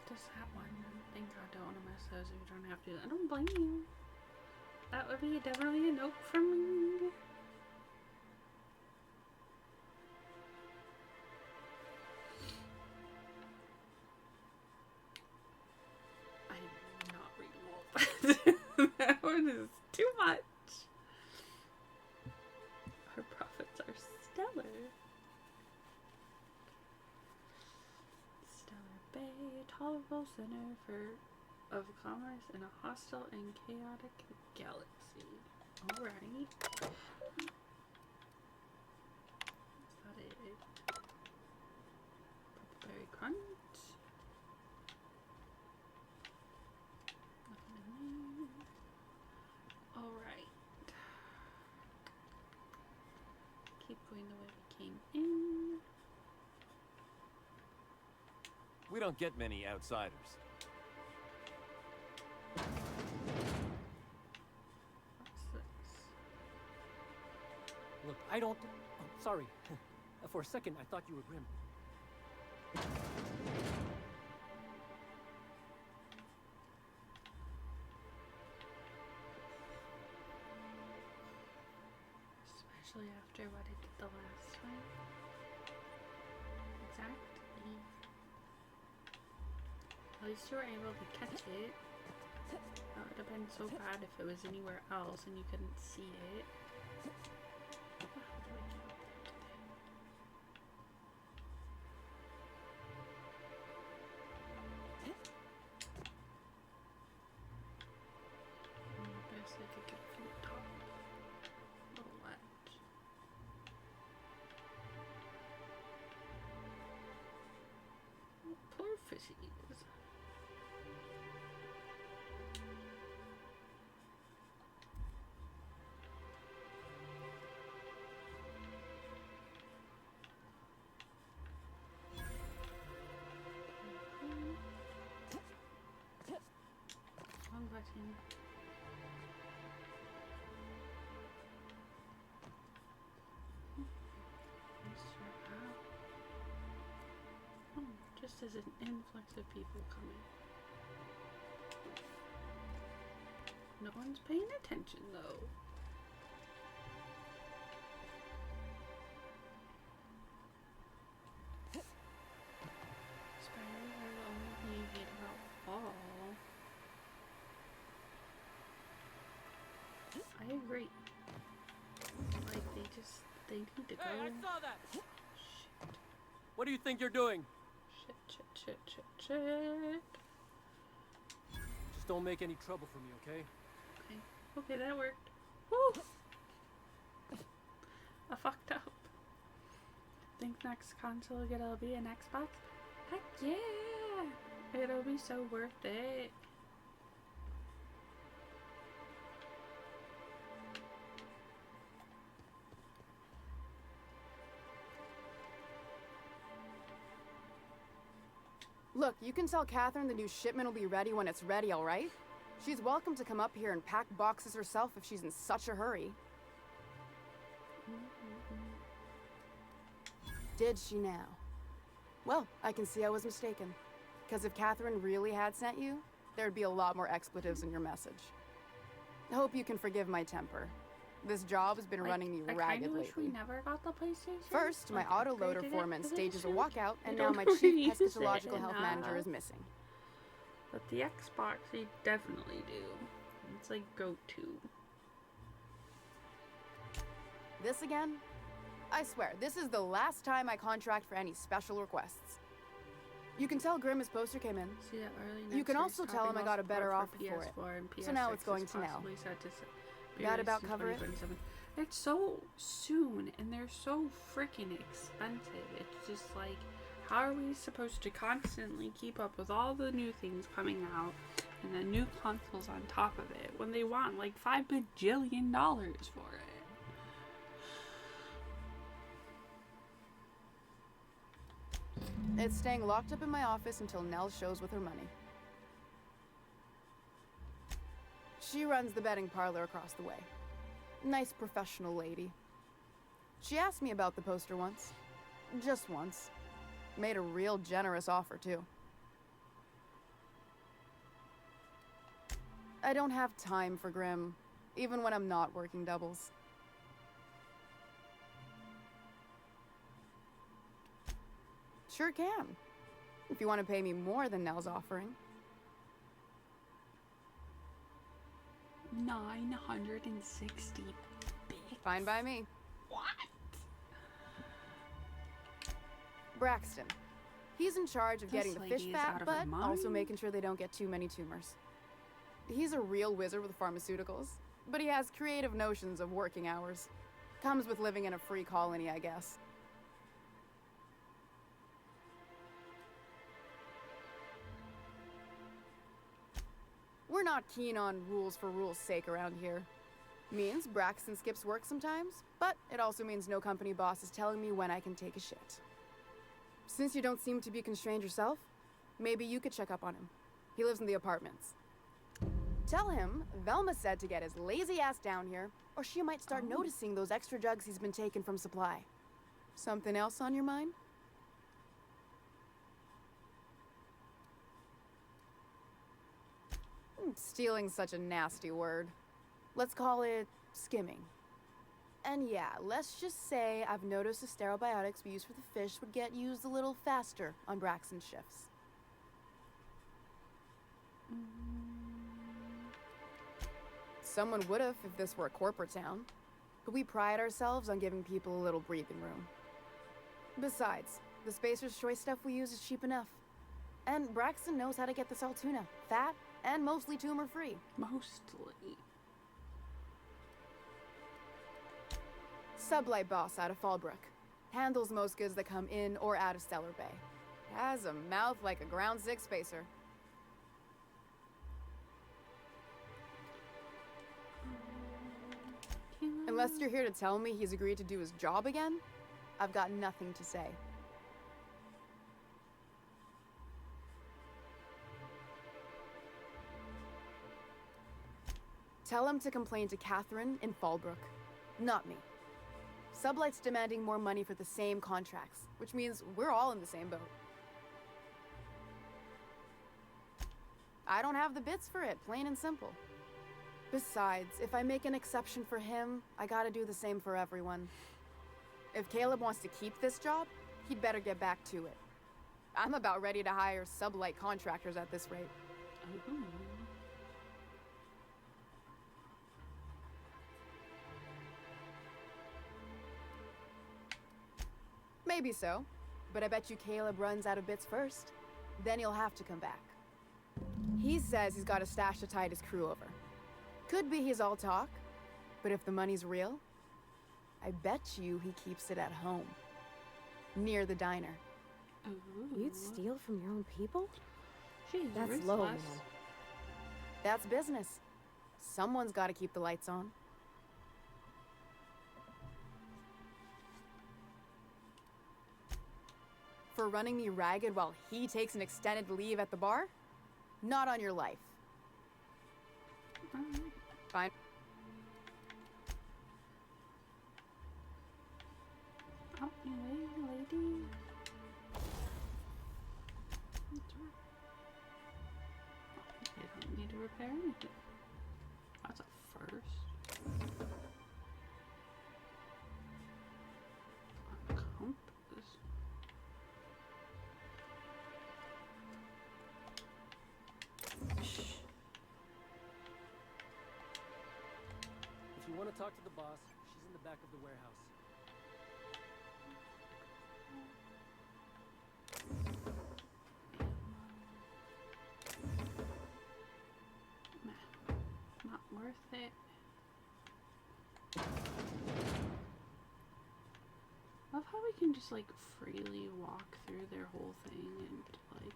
Does that one? Thank God, don't want to mess those if you don't have to. I don't blame you. That would be definitely a note from me. I'm not reading all of that. That one is too much. Our profits are stellar. Stellar Bay, tolerable center of commerce in a hostile and chaotic galaxy. Alrighty. Is that it? Purpleberry Crunch. Nothing in there. Alright. Keep going the way we came in. We don't get many outsiders. What's this? Look, I don't... Oh, sorry. For a second, I thought you were Grim. Especially after what I did the last time. Exactly. At least you were able to catch it. That would have been so bad if it was anywhere else and you couldn't see it. How do I get up there today? species. Wrong button. Just as an influx of people coming. No one's paying attention though. Spiders are the only thing you hate about fall. I agree. Like they need to go. Hey, I saw that! Shit. What do you think you're doing? Shit. Just don't make any trouble for me, okay? Okay, that worked. Woo! I fucked up. Think next console it'll be an Xbox? Heck yeah! It'll be so worth it. Look, you can tell Catherine the new shipment will be ready when it's ready, all right? She's welcome to come up here and pack boxes herself if she's in such a hurry. Did she now? Well, I can see I was mistaken. Because if Catherine really had sent you, there'd be a lot more expletives in your message. I hope you can forgive my temper. This job has been running me ragged I wish lately. we never got the PlayStation. First, my Like, autoloader upgraded it foreman for this stages a shit. walkout, I and don't now my know chief who uses pescatological it health manager is missing. But the Xbox, they definitely do. It's like go-to. This again? I swear, this is the last time I contract for any special requests. You can tell Grimm his poster came in. See that early You next can year, also tell him I stopping got a all better support offer for it. PS4 and So now PS6 it's going is to now. possibly set to be That released about in cover it? 2027. It's so soon, and they're so freaking expensive. It's just like, how are we supposed to constantly keep up with all the new things coming out and the new consoles on top of it when they want like $5 bajillion for it? It's staying locked up in my office until Nell shows with her money. She runs the betting parlor across the way. Nice professional lady. She asked me about the poster once. Just once. Made a real generous offer, too. I don't have time for Grimm, even when I'm not working doubles. Sure can. If you want to pay me more than Nell's offering. 960 bits. Fine by me. What? Braxton. He's in charge of This getting the lady fish is fat, out of her but also mind. making sure they don't get too many tumors. He's a real wizard with pharmaceuticals, but he has creative notions of working hours. Comes with living in a free colony, I guess. We're not keen on rules for rules' sake around here. Means Braxton skips work sometimes, but it also means no company boss is telling me when I can take a shit. Since you don't seem to be constrained yourself, maybe you could check up on him. He lives in the apartments. Tell him Velma said to get his lazy ass down here, or she might start noticing those extra jugs he's been taking from supply. Something else on your mind? Stealing's such a nasty word. Let's call it skimming. And yeah, let's just say I've noticed the sterile biotics we use for the fish would get used a little faster on Braxton's shifts. Someone would have if this were a corporate town. But we pride ourselves on giving people a little breathing room. Besides, the Spacer's Choice stuff we use is cheap enough. And Braxton knows how to get the Saltuna, fat and mostly tumor-free. Mostly. Sublight boss out of Fallbrook. Handles most goods that come in or out of Stellar Bay. Has a mouth like a ground six spacer. Unless you're here to tell me he's agreed to do his job again, I've got nothing to say. Tell him to complain to Catherine in Fallbrook, not me. Sublight's demanding more money for the same contracts, which means we're all in the same boat. I don't have the bits for it, plain and simple. Besides, if I make an exception for him, I gotta do the same for everyone. If Caleb wants to keep this job, he'd better get back to it. I'm about ready to hire Sublight contractors at this rate. Ooh. Maybe so, but I bet you Caleb runs out of bits first. Then he'll have to come back. He says he's got a stash to tide his crew over. Could be he's all talk, but if the money's real, I bet you he keeps it at home, near the diner. Ooh. You'd steal from your own people? She's That's low, man. ruthless. That's business. Someone's got to keep the lights on. For running me ragged while he takes an extended leave at the bar? Not on your life. Fine. Up your way, lady. You don't need to repair anything. That's a first. A compass. If you want to talk to the boss, she's in the back of the warehouse. Not worth it. Love how we can just like freely walk through their whole thing and like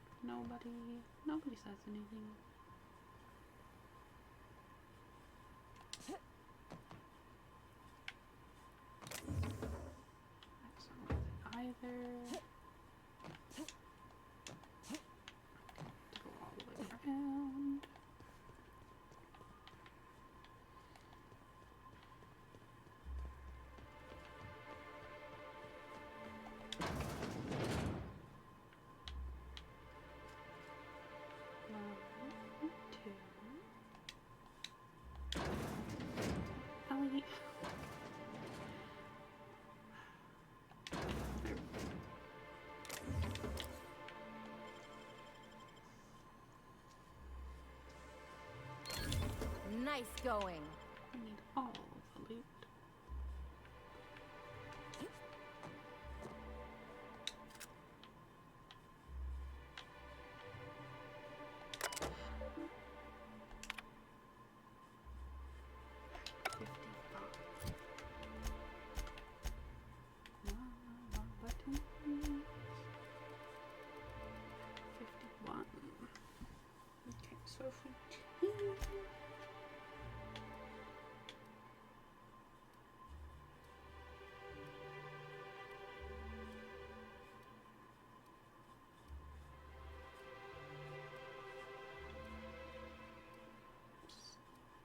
nobody says anything. That's not worth it either. To go all the way around. Ellie. Nice going. I need all the loot. Buttons. 51. Okay, so if we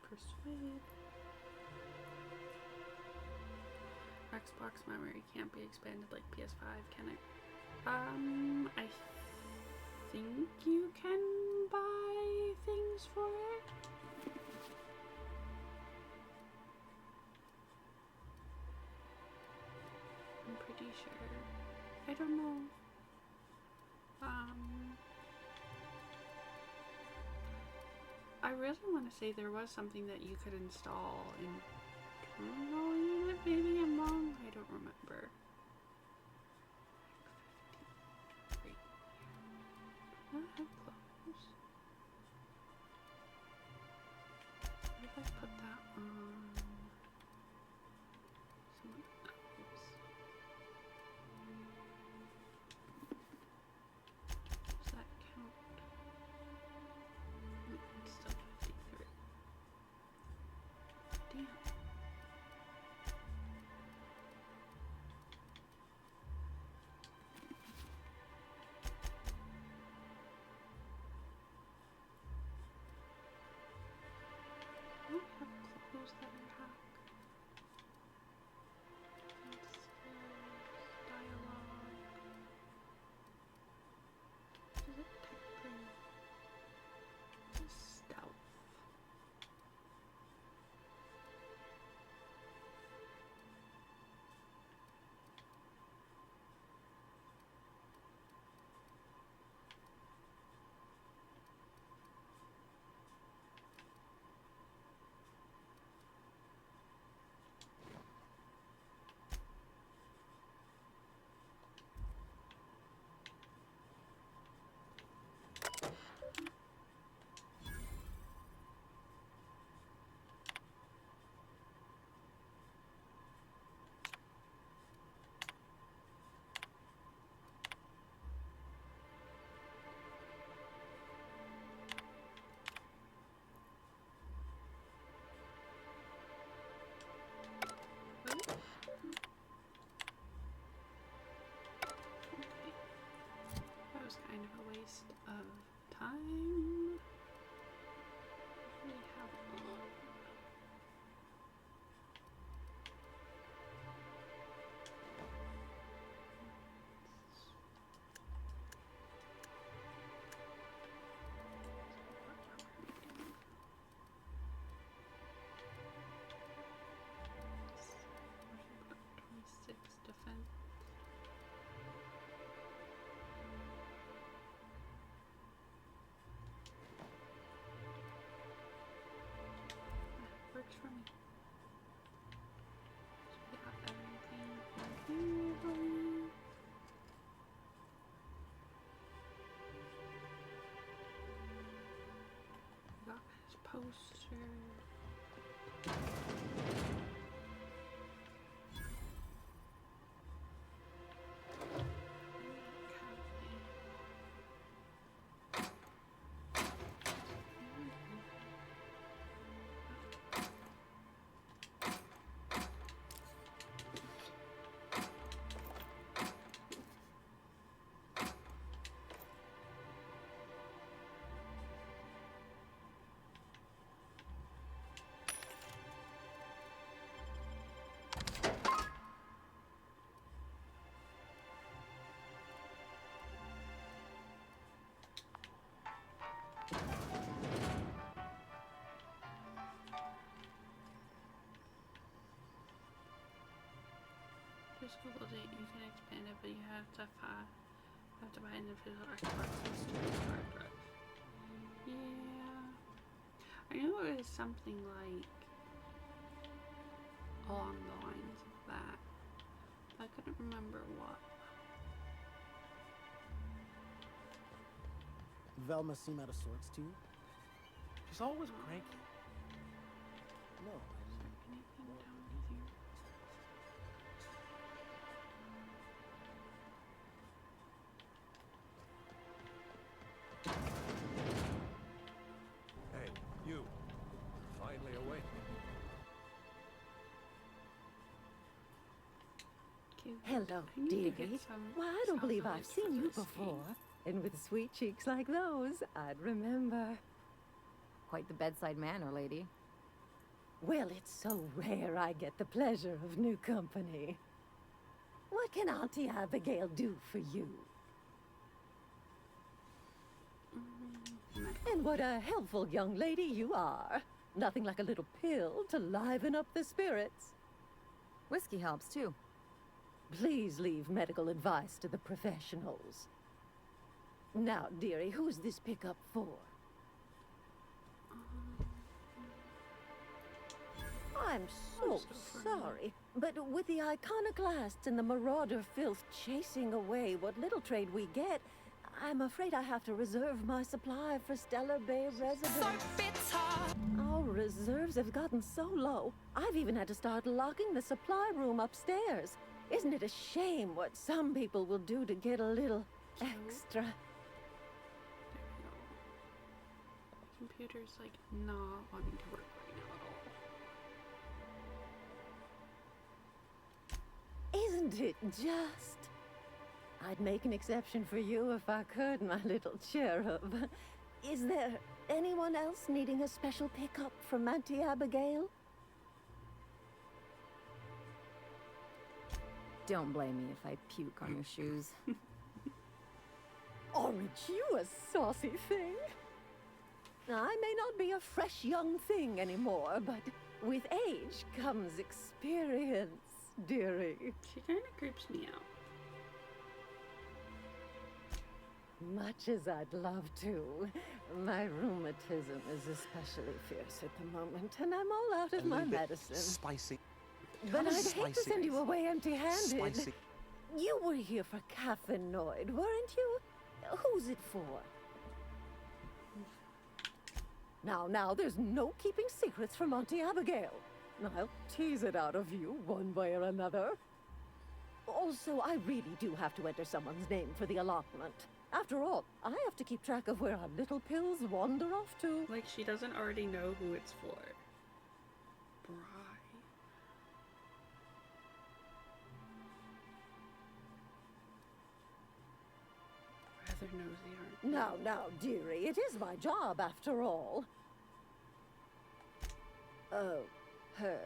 persuade. Xbox memory can't be expanded like PS5, can it? I think you can buy things for it. I'm pretty sure. I don't know. I really want to say there was something that you could install internal unit. Maybe I'm wrong. I don't remember. Not have clothes. What if I put that on someone else? Toaster. Just Google it. You can expand it, but you have to buy an individual Xbox system hard drive. Yeah, I knew it was something like along the lines of that. I couldn't remember what. Velma seem out of sorts to you? She's always cranky. No. Anything down here? Hey, you. Finally awake. Hello, I need to dearie. get some Why, I don't believe I've salsa seen you for this before. And with sweet cheeks like those, I'd remember. Quite the bedside manner, lady. Well, it's so rare I get the pleasure of new company. What can Auntie Abigail do for you? And what a helpful young lady you are. Nothing like a little pill to liven up the spirits. Whiskey helps, too. Please leave medical advice to the professionals. Now, dearie, who's this pickup for? I'm so sorry, but with the iconoclasts and the marauder filth chasing away what little trade we get, I'm afraid I have to reserve my supply for Stellar Bay residents. Our reserves have gotten so low, I've even had to start locking the supply room upstairs. Isn't it a shame what some people will do to get a little extra? Computer's like not wanting to work right now at all. Isn't it just? I'd make an exception for you if I could, my little cherub. Is there anyone else needing a special pickup from Auntie Abigail? Don't blame me if I puke on your shoes. Aren't you a saucy thing? I may not be a fresh young thing anymore, but with age comes experience, dearie. She kind of creeps me out. Much as I'd love to, my rheumatism is especially fierce at the moment, and I'm all out of my medicine. Spicy. But How I'd hate to spicy? send you away empty-handed. Spicy. You were here for caffeinoid, weren't you? Who's it for? Now, there's no keeping secrets from Auntie Abigail. I'll tease it out of you one way or another. Also, I really do have to enter someone's name for the allotment. After all, I have to keep track of where our little pills wander off to. Like she doesn't already know who it's for. Bri. Rather nosy, aren't you? Now, dearie, it is my job after all. Oh, her.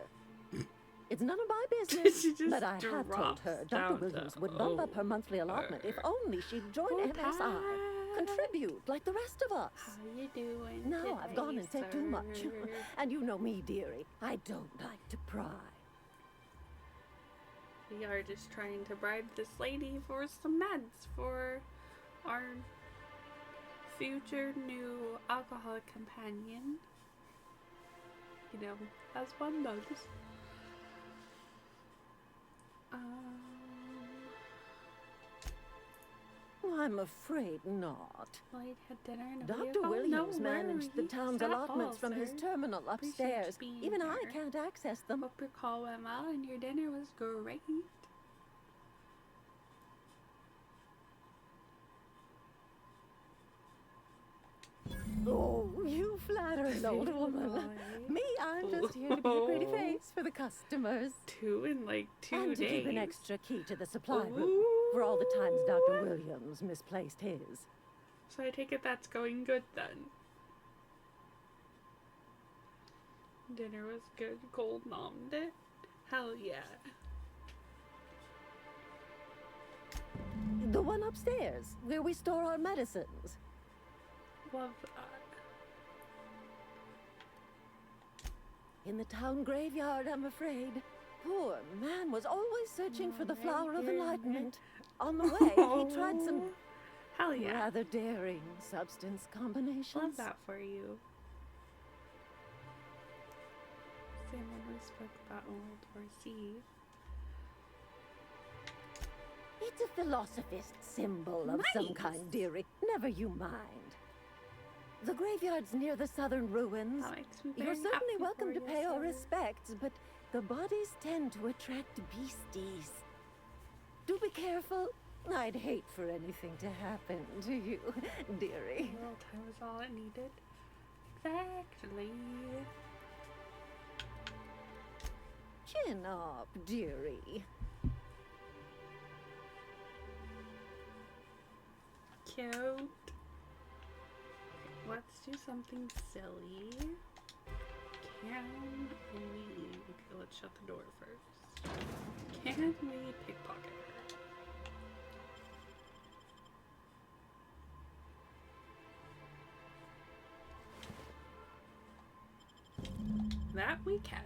It's none of my business, She just but I have told drops her down Dr. Williams would bump up her monthly allotment if only she'd join MSI. Contribute like the rest of us. How you doing? Now I've gone and said too much. sir? And you know me, dearie. I don't like to pry. We are just trying to bribe this lady for some meds for our future new alcoholic companion. You know, as one does. I'm afraid not. Well, you had dinner and a video Dr. call? Williams No managed the worries. town's That allotments all, from his sir. terminal Appreciate you upstairs. being Even I here. can't access them. Hope your call went well and your dinner was great. Oh, you flattering old woman. Me, I'm just here to be a pretty face for the customers. Two in like 2 and to days. keep an extra key to the supply room for all the times Dr. Williams misplaced his. So I take it that's going good then. Dinner was good. Gold nommed it. Hell yeah. The one upstairs, where we store our medicines. Love that. In the town graveyard, I'm afraid. Poor man was always searching for the flower of enlightenment. On the way, he tried some Hell yeah. rather daring substance combinations. Love that for you. Same one we spoke about in World War Z. It's a philosophist symbol of some kind, dearie. Never you mind. The graveyard's near the southern ruins. That makes me You're very certainly happy welcome for to you, pay our sir. respects, but the bodies tend to attract beasties. Do be careful. I'd hate for anything to happen to you, dearie. A little time was all it needed. Exactly. Chin up, dearie. Cute. Let's do something silly. Can we... Okay, let's shut the door first. Can we pickpocket her? That we can.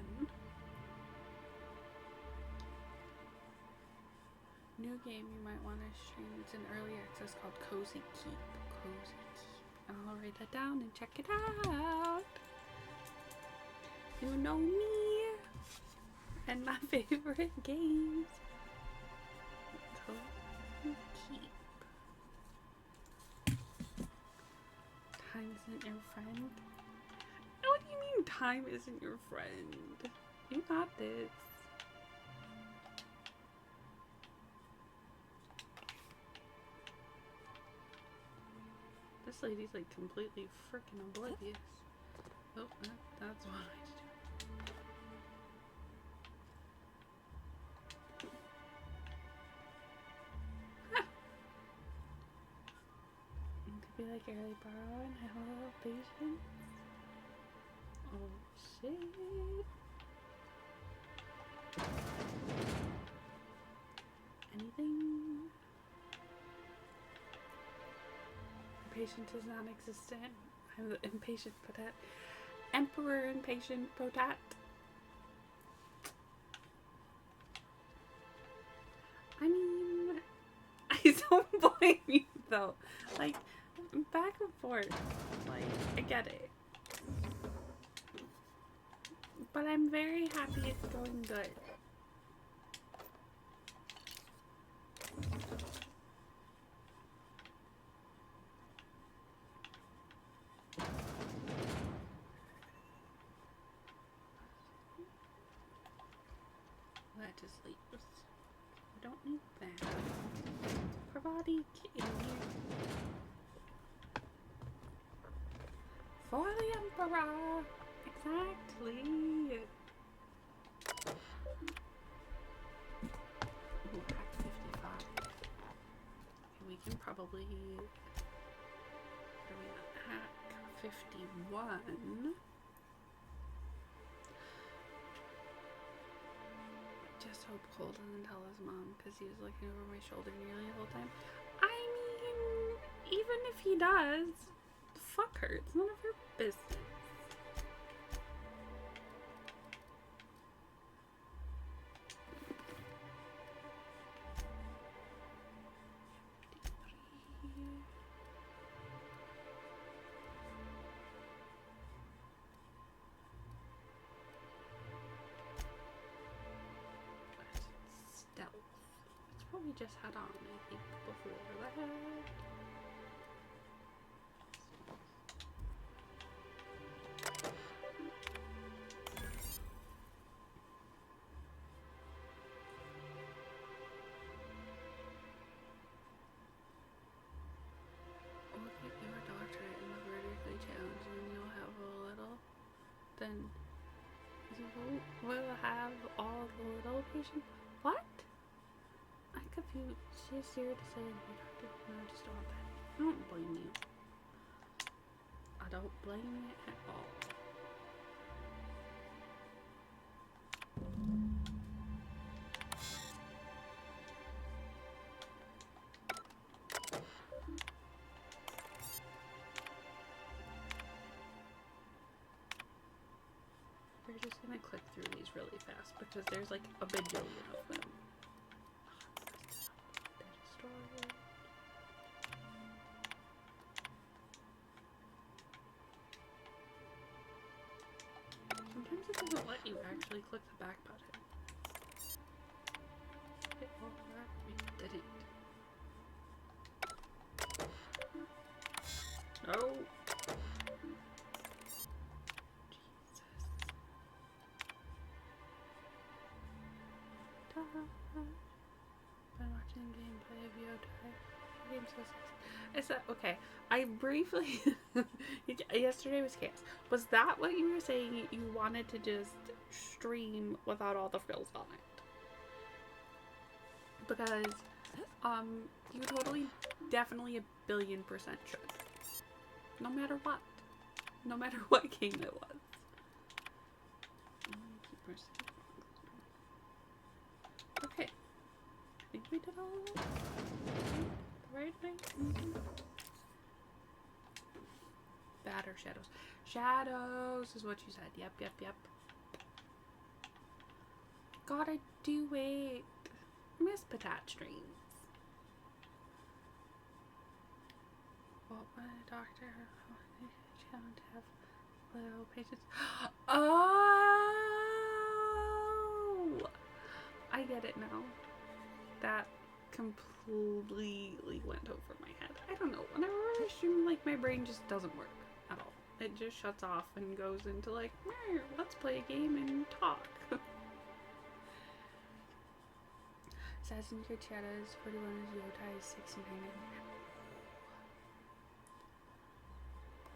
New game you might want to stream. It's an early access called Cozy Keep. Cozy Keep. I'll write that down and check it out. You know me and my favorite games. Cozy Keep. Time isn't your friend. What do you mean time isn't your friend? You got this. This lady's like completely freaking oblivious. Oh, that's what I do. To be like early borrow and have a little patience. Oh shit. Anything? Impatient is non-existent. I'm the impatient potat. Emperor impatient potat. I mean, I don't blame you though. Like, back and forth. Like, I get it. But I'm very happy it's going good. Legislators. I don't need that. Parvati, get in here. For the Emperor! Exactly! Ooh, pack 55. Okay, we can probably... What are we at? Hack 51. Just hope Cole doesn't tell his mom because he was looking over my shoulder nearly the whole time. I mean, even if he does, fuck her. It's none of her business. what we just had on, I think, before that. Look at your doctorate in the vertically challenged and you'll have a little, then you will have all the little patients. What? I'm confused. She's here to say no, doctor. No, just don't want that. I don't blame you. I don't blame you at all. We're just gonna click through these really fast because there's like a bajillion of them. Sometimes it doesn't let you actually click the back button. It won't let me. Did it? No. Been watching gameplay of Yotai. Game's so sexy. Is that okay? I briefly yesterday was chaos. Was that what you were saying? You wanted to just stream without all the frills on it? Because you totally, definitely, 1,000,000,000% should. No matter what. No matter what game it was. Okay. I think we did all of it. The right thing? Batter shadows. Shadows is what you said. Yep, yep, yep. Gotta do it. Miss Patat streams. What would a doctor challenge have little patients? Oh! I get it now. That completely went over my head. I don't know. Whenever I stream, like, my brain just doesn't work at all. It just shuts off and goes into, like, let's play a game and talk. Assassin's Creed Shadows 41 is Yotai 69.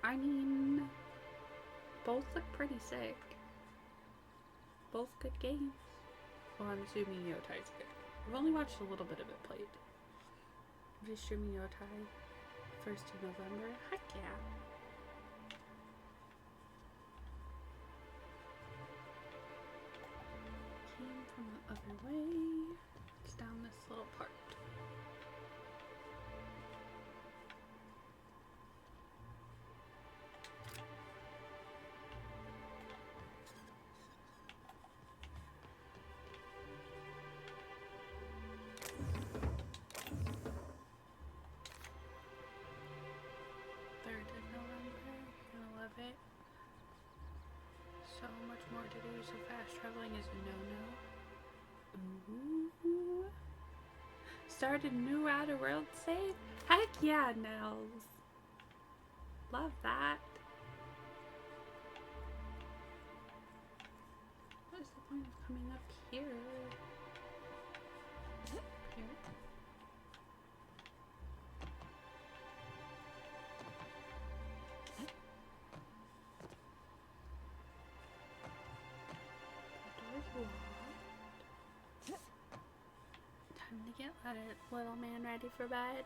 I mean, both look pretty sick. Both good games. Well, I'm assuming Yotai's good. I've only watched a little bit of it played. I'm just streaming Yotai 1st of November. Heck yeah. Came from the other way. It's down this little part. So much more to do, so fast traveling is a no-no. Ooh. Started new outer world save? Heck yeah, Nels. Love that. What is the point of coming up here? Here. Time to get little man ready for bed.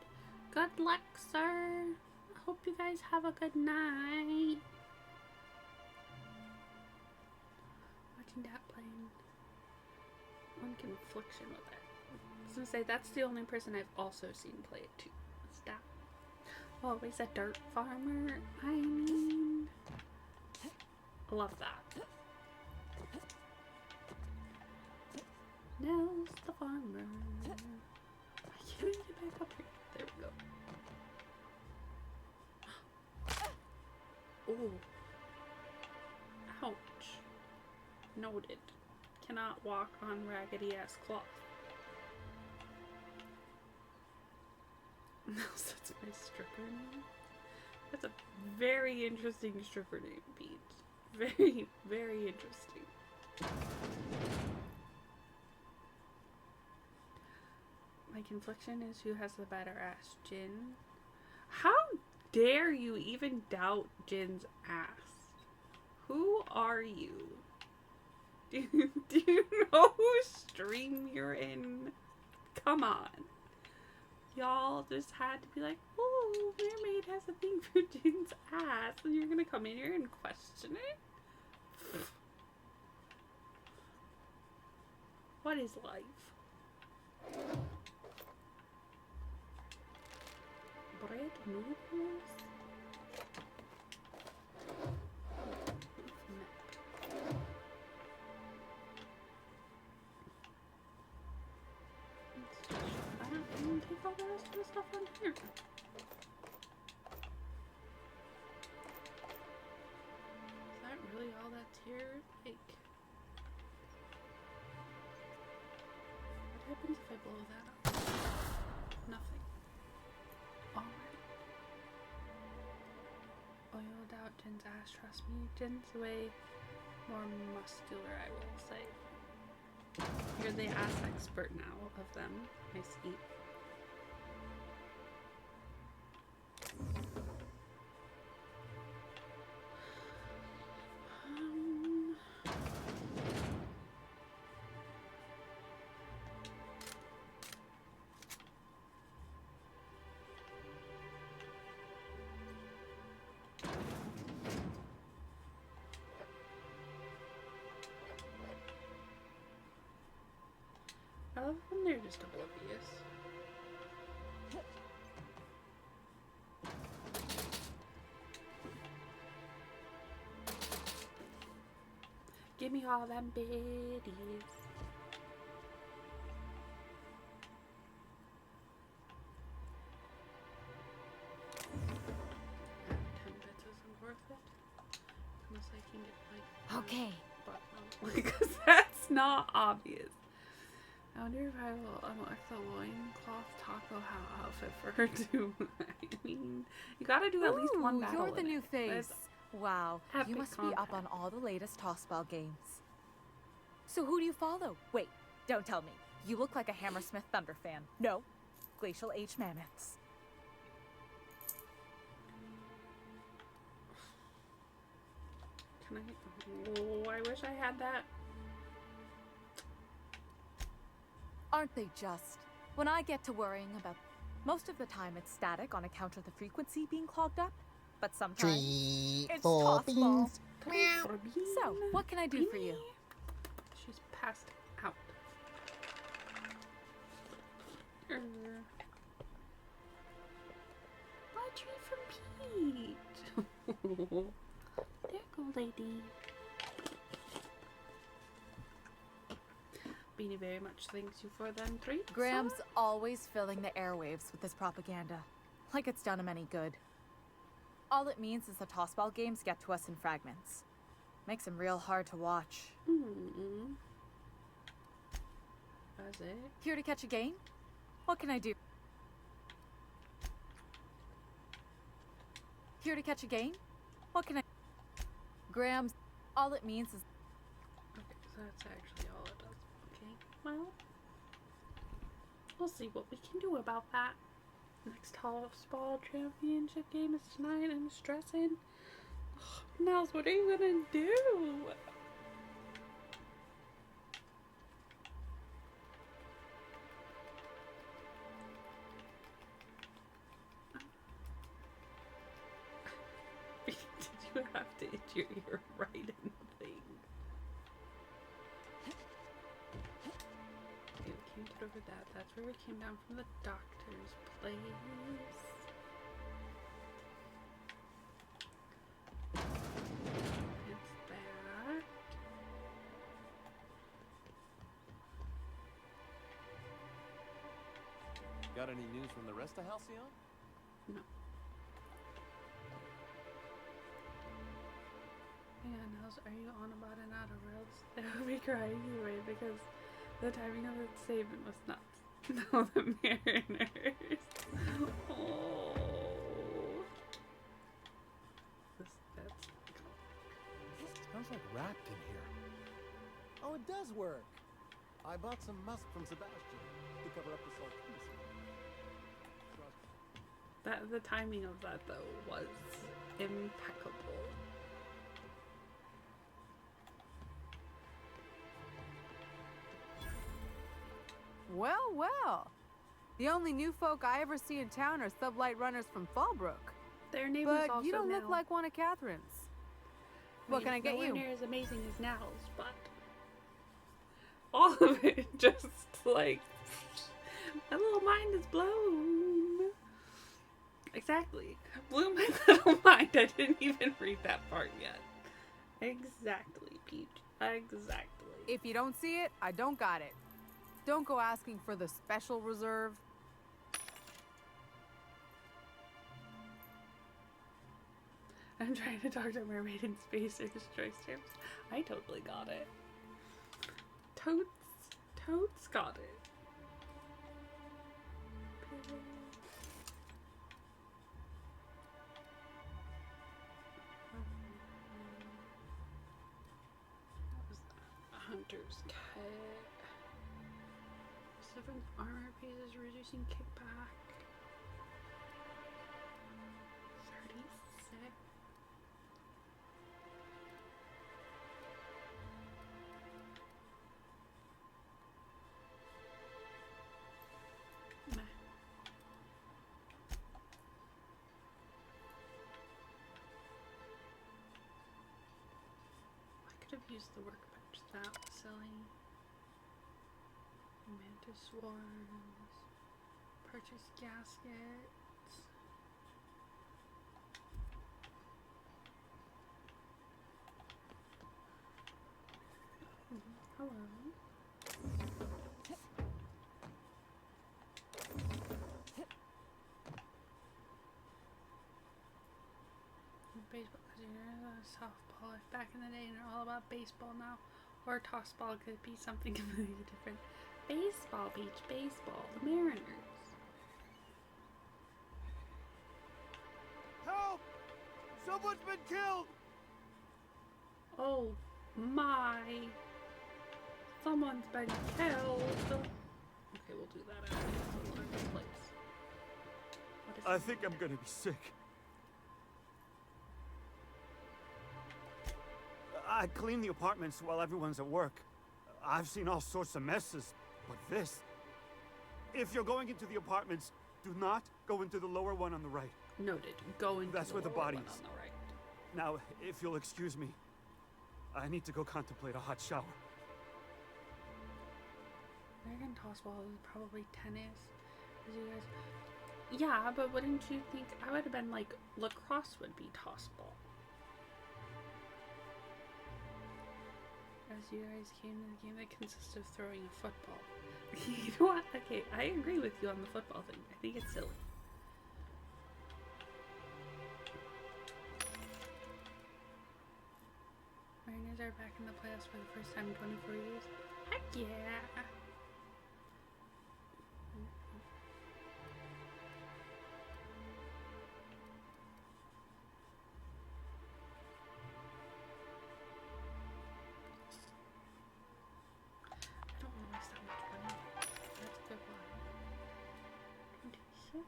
Good luck, sir. I hope you guys have a good night. Watching that playing one confliction with it. I was gonna say that's the only person I've also seen play it too. It's that. Always a dirt farmer. I mean, I love that. Nels the farmer. I can't get back up here. There we go. Oh. Ouch. Noted. Cannot walk on raggedy ass cloth. That's my stripper name. That's a very interesting stripper name, Pete. Very, very interesting. My confliction is who has the better ass, Jin. How dare you even doubt Jin's ass? Who are you? Do you know whose stream you're in? Come on. Y'all just had to be like, oh, Mermaid has a thing for Jin's ass, and you're gonna come in here and question it? What is life? Bread noodles? Take all the rest of the stuff on here. Is that really all that's here? Like, what happens if I blow that up? Nothing. Alright. Oiled out Jin's ass, trust me. Jin's way more muscular, I will say. You're the ass expert now of them. I see. I love when they're just oblivious. Give me all them biddies. Unless I can get like Okay. Because that's not obvious. I wonder if I will unlock the loincloth taco outfit for her too. I mean, you gotta do at least one battle. You're the in new it. face. That's Wow, epic you must be content. up on all the latest tossball games. So who do you follow? Wait, don't tell me. You look like a Hammersmith Thunder fan. No, Glacial Age Mammoths. Can I? Oh, I wish I had that. Aren't they just? When I get to worrying about... Most of the time it's static on account of the frequency being clogged up. But sometimes it's tossball. So, what can I do for you? She's passed out. A treat from Pete. There go, lady. Beanie very much thanks you for them treats. Graham's always filling the airwaves with this propaganda. Like it's done him any good. All it means is the tossball games get to us in fragments. Makes them real hard to watch. That's it. Here to catch a game? What can I do? Here to catch a game? What can I... Graham's... All it means is... Okay, so that's actually all it does. Okay, well... We'll see what we can do about that. Next tossball championship game is tonight. I'm stressing. Nels, what are you gonna do? Did you have to itch your ear right in the thing? Okay, we can't get over that. That's where we came down from the doctor's place. It's that. Got any news from the rest of Halcyon? No. Hang on, Nels, are you on about an outer worlds? That would be crying anyway because the timing of the statement was nuts. No, the Mariners. Oh. That's Smells like wrapped in here. Oh, it does work. I bought some musk from Sebastian to cover up the saltiness. that. The timing of that though was impeccable. Well, well. The only new folk I ever see in town are sublight runners from Fallbrook. Their neighbors But also you don't know. look like one of Catherine's. What can I get nowhere you? Near as amazing as Nels, but all of it just like my little mind is blown. Exactly, blew my little mind. I didn't even read that part yet. Exactly, Peach. Exactly. If you don't see it, I don't got it. Don't go asking for the special reserve. I'm trying to talk to Mermaid in Space or Destroy Stars. I totally got it. Totes got it. What was that? Hunter's Kit. 7 armor pieces reducing kickback. 36. Meh. I could have used the workbench. That was silly. Mantis swarms. Purchase gaskets. Hello. Baseball, because you're softball. If back in the day, you're all about baseball now. Or tossball could be something completely different. Baseball, Beach, baseball. The Mariners. Help! Someone's been killed! Oh my. Someone's been killed. Okay, we'll do that after this one place. What is I think I'm gonna be sick. I clean the apartments while everyone's at work. I've seen all sorts of messes, but this... If you're going into the apartments, do not go into the lower one on the right. Noted. Go into That's the where the lower body one is. on the right. Now, if you'll excuse me, I need to go contemplate a hot shower. American tossball is probably tennis. As you guys... Yeah, but wouldn't you think... I would have been like, lacrosse would be tossball. As you guys came to the game that consists of throwing a football. You know what? Okay, I agree with you on the football thing. I think it's silly. Mariners are back in the playoffs for the first time in 24 years. Heck yeah! I don't want to waste that much money. That's a good one. 26.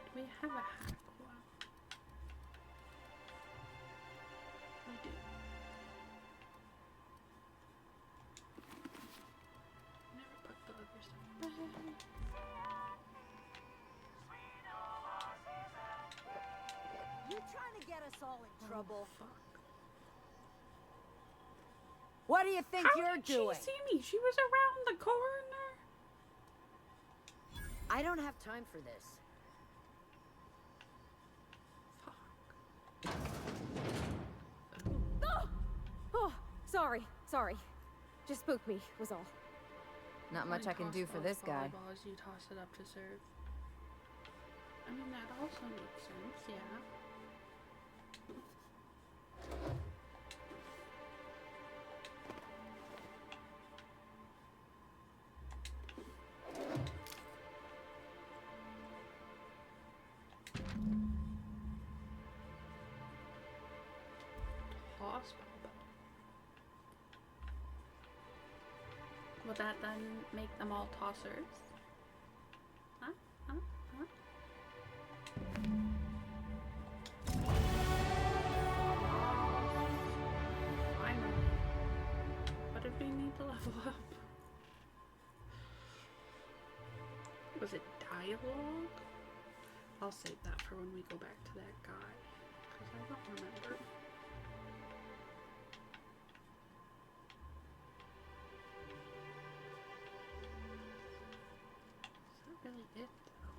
Do we have a hack one? We do. Never put the other stuff back. You trying to get us all in trouble? Fuck. What do you think How you're did doing? she see me? She was around the corner. I don't have time for this. Oh, sorry. Just spooked me, was all. Not much I can do for this guy. Volleyball as you toss it up to serve. I mean, that also makes sense, yeah. Will that then make them all tossers? Huh? Huh? Huh? Finally. What did we need to level up? Was it dialogue? I'll save that for when we go back to that guy. Because I don't remember. Is that really it, though?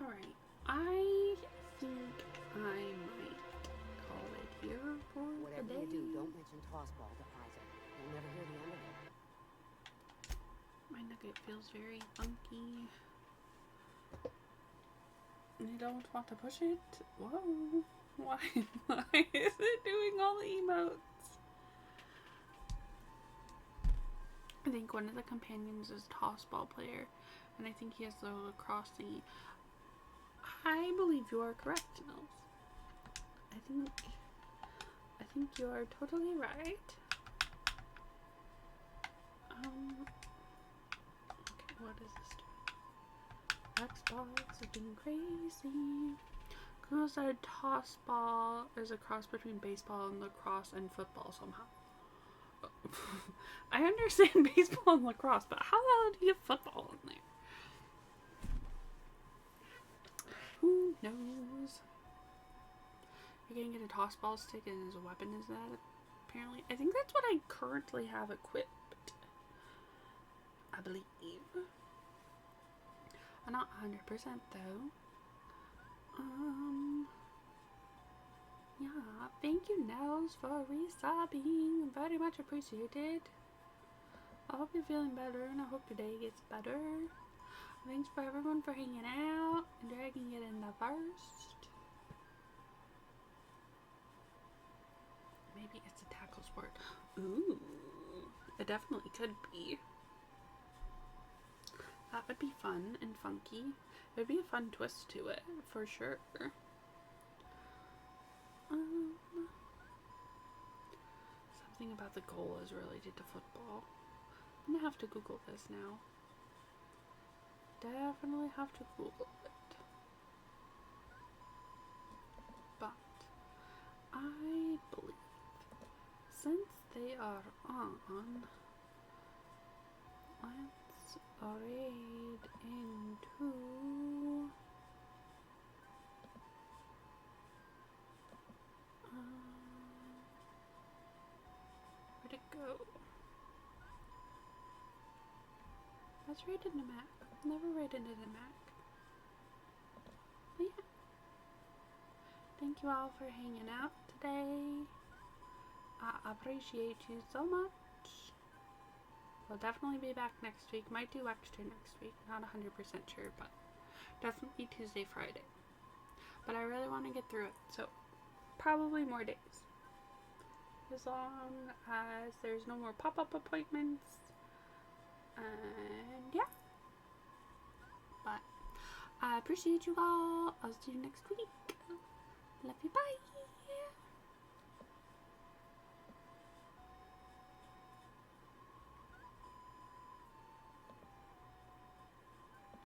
Alright. I think I might call it here for Whatever the day. you do, don't mention tossball to Isaac. You'll never hear the end of it. My nugget feels very funky. I don't want to push it. Whoa. Why? Why is it doing all the emotes? I think one of the companions is tossball player, and I think he has the lacrosse thingy. I believe you are correct, Nils. I think you are totally right. Okay, what is this doing? Xbox are being crazy. Google said tossball is a cross between baseball and lacrosse and football somehow. I understand baseball and lacrosse, but how the hell do you get football in there? Who knows? You're gonna get a tossball stick and as a weapon, is that apparently? I think that's what I currently have equipped. I believe. I'm not 100% though. Yeah, thank you Nels for resubbing. Very much appreciated. I hope you're feeling better and I hope your day gets better. Thanks for everyone for hanging out and dragging it in the first. Maybe it's a tackle sport. Ooh, it definitely could be. That would be fun and funky. It would be a fun twist to it, for sure. Something about the goal is related to football. I'm gonna have to Google this now. Definitely have to Google it. But I believe since they are on, let's raid into where'd it go? Let's raid into Mac. Never raid into the Mac. But yeah. Thank you all for hanging out today. I appreciate you so much. We'll definitely be back next week. Might do extra next week. Not 100% sure, but definitely Tuesday, Friday. But I really want to get through it, so probably more days. As long as there's no more pop-up appointments. And yeah. But I appreciate you all. I'll see you next week. Love you. Bye.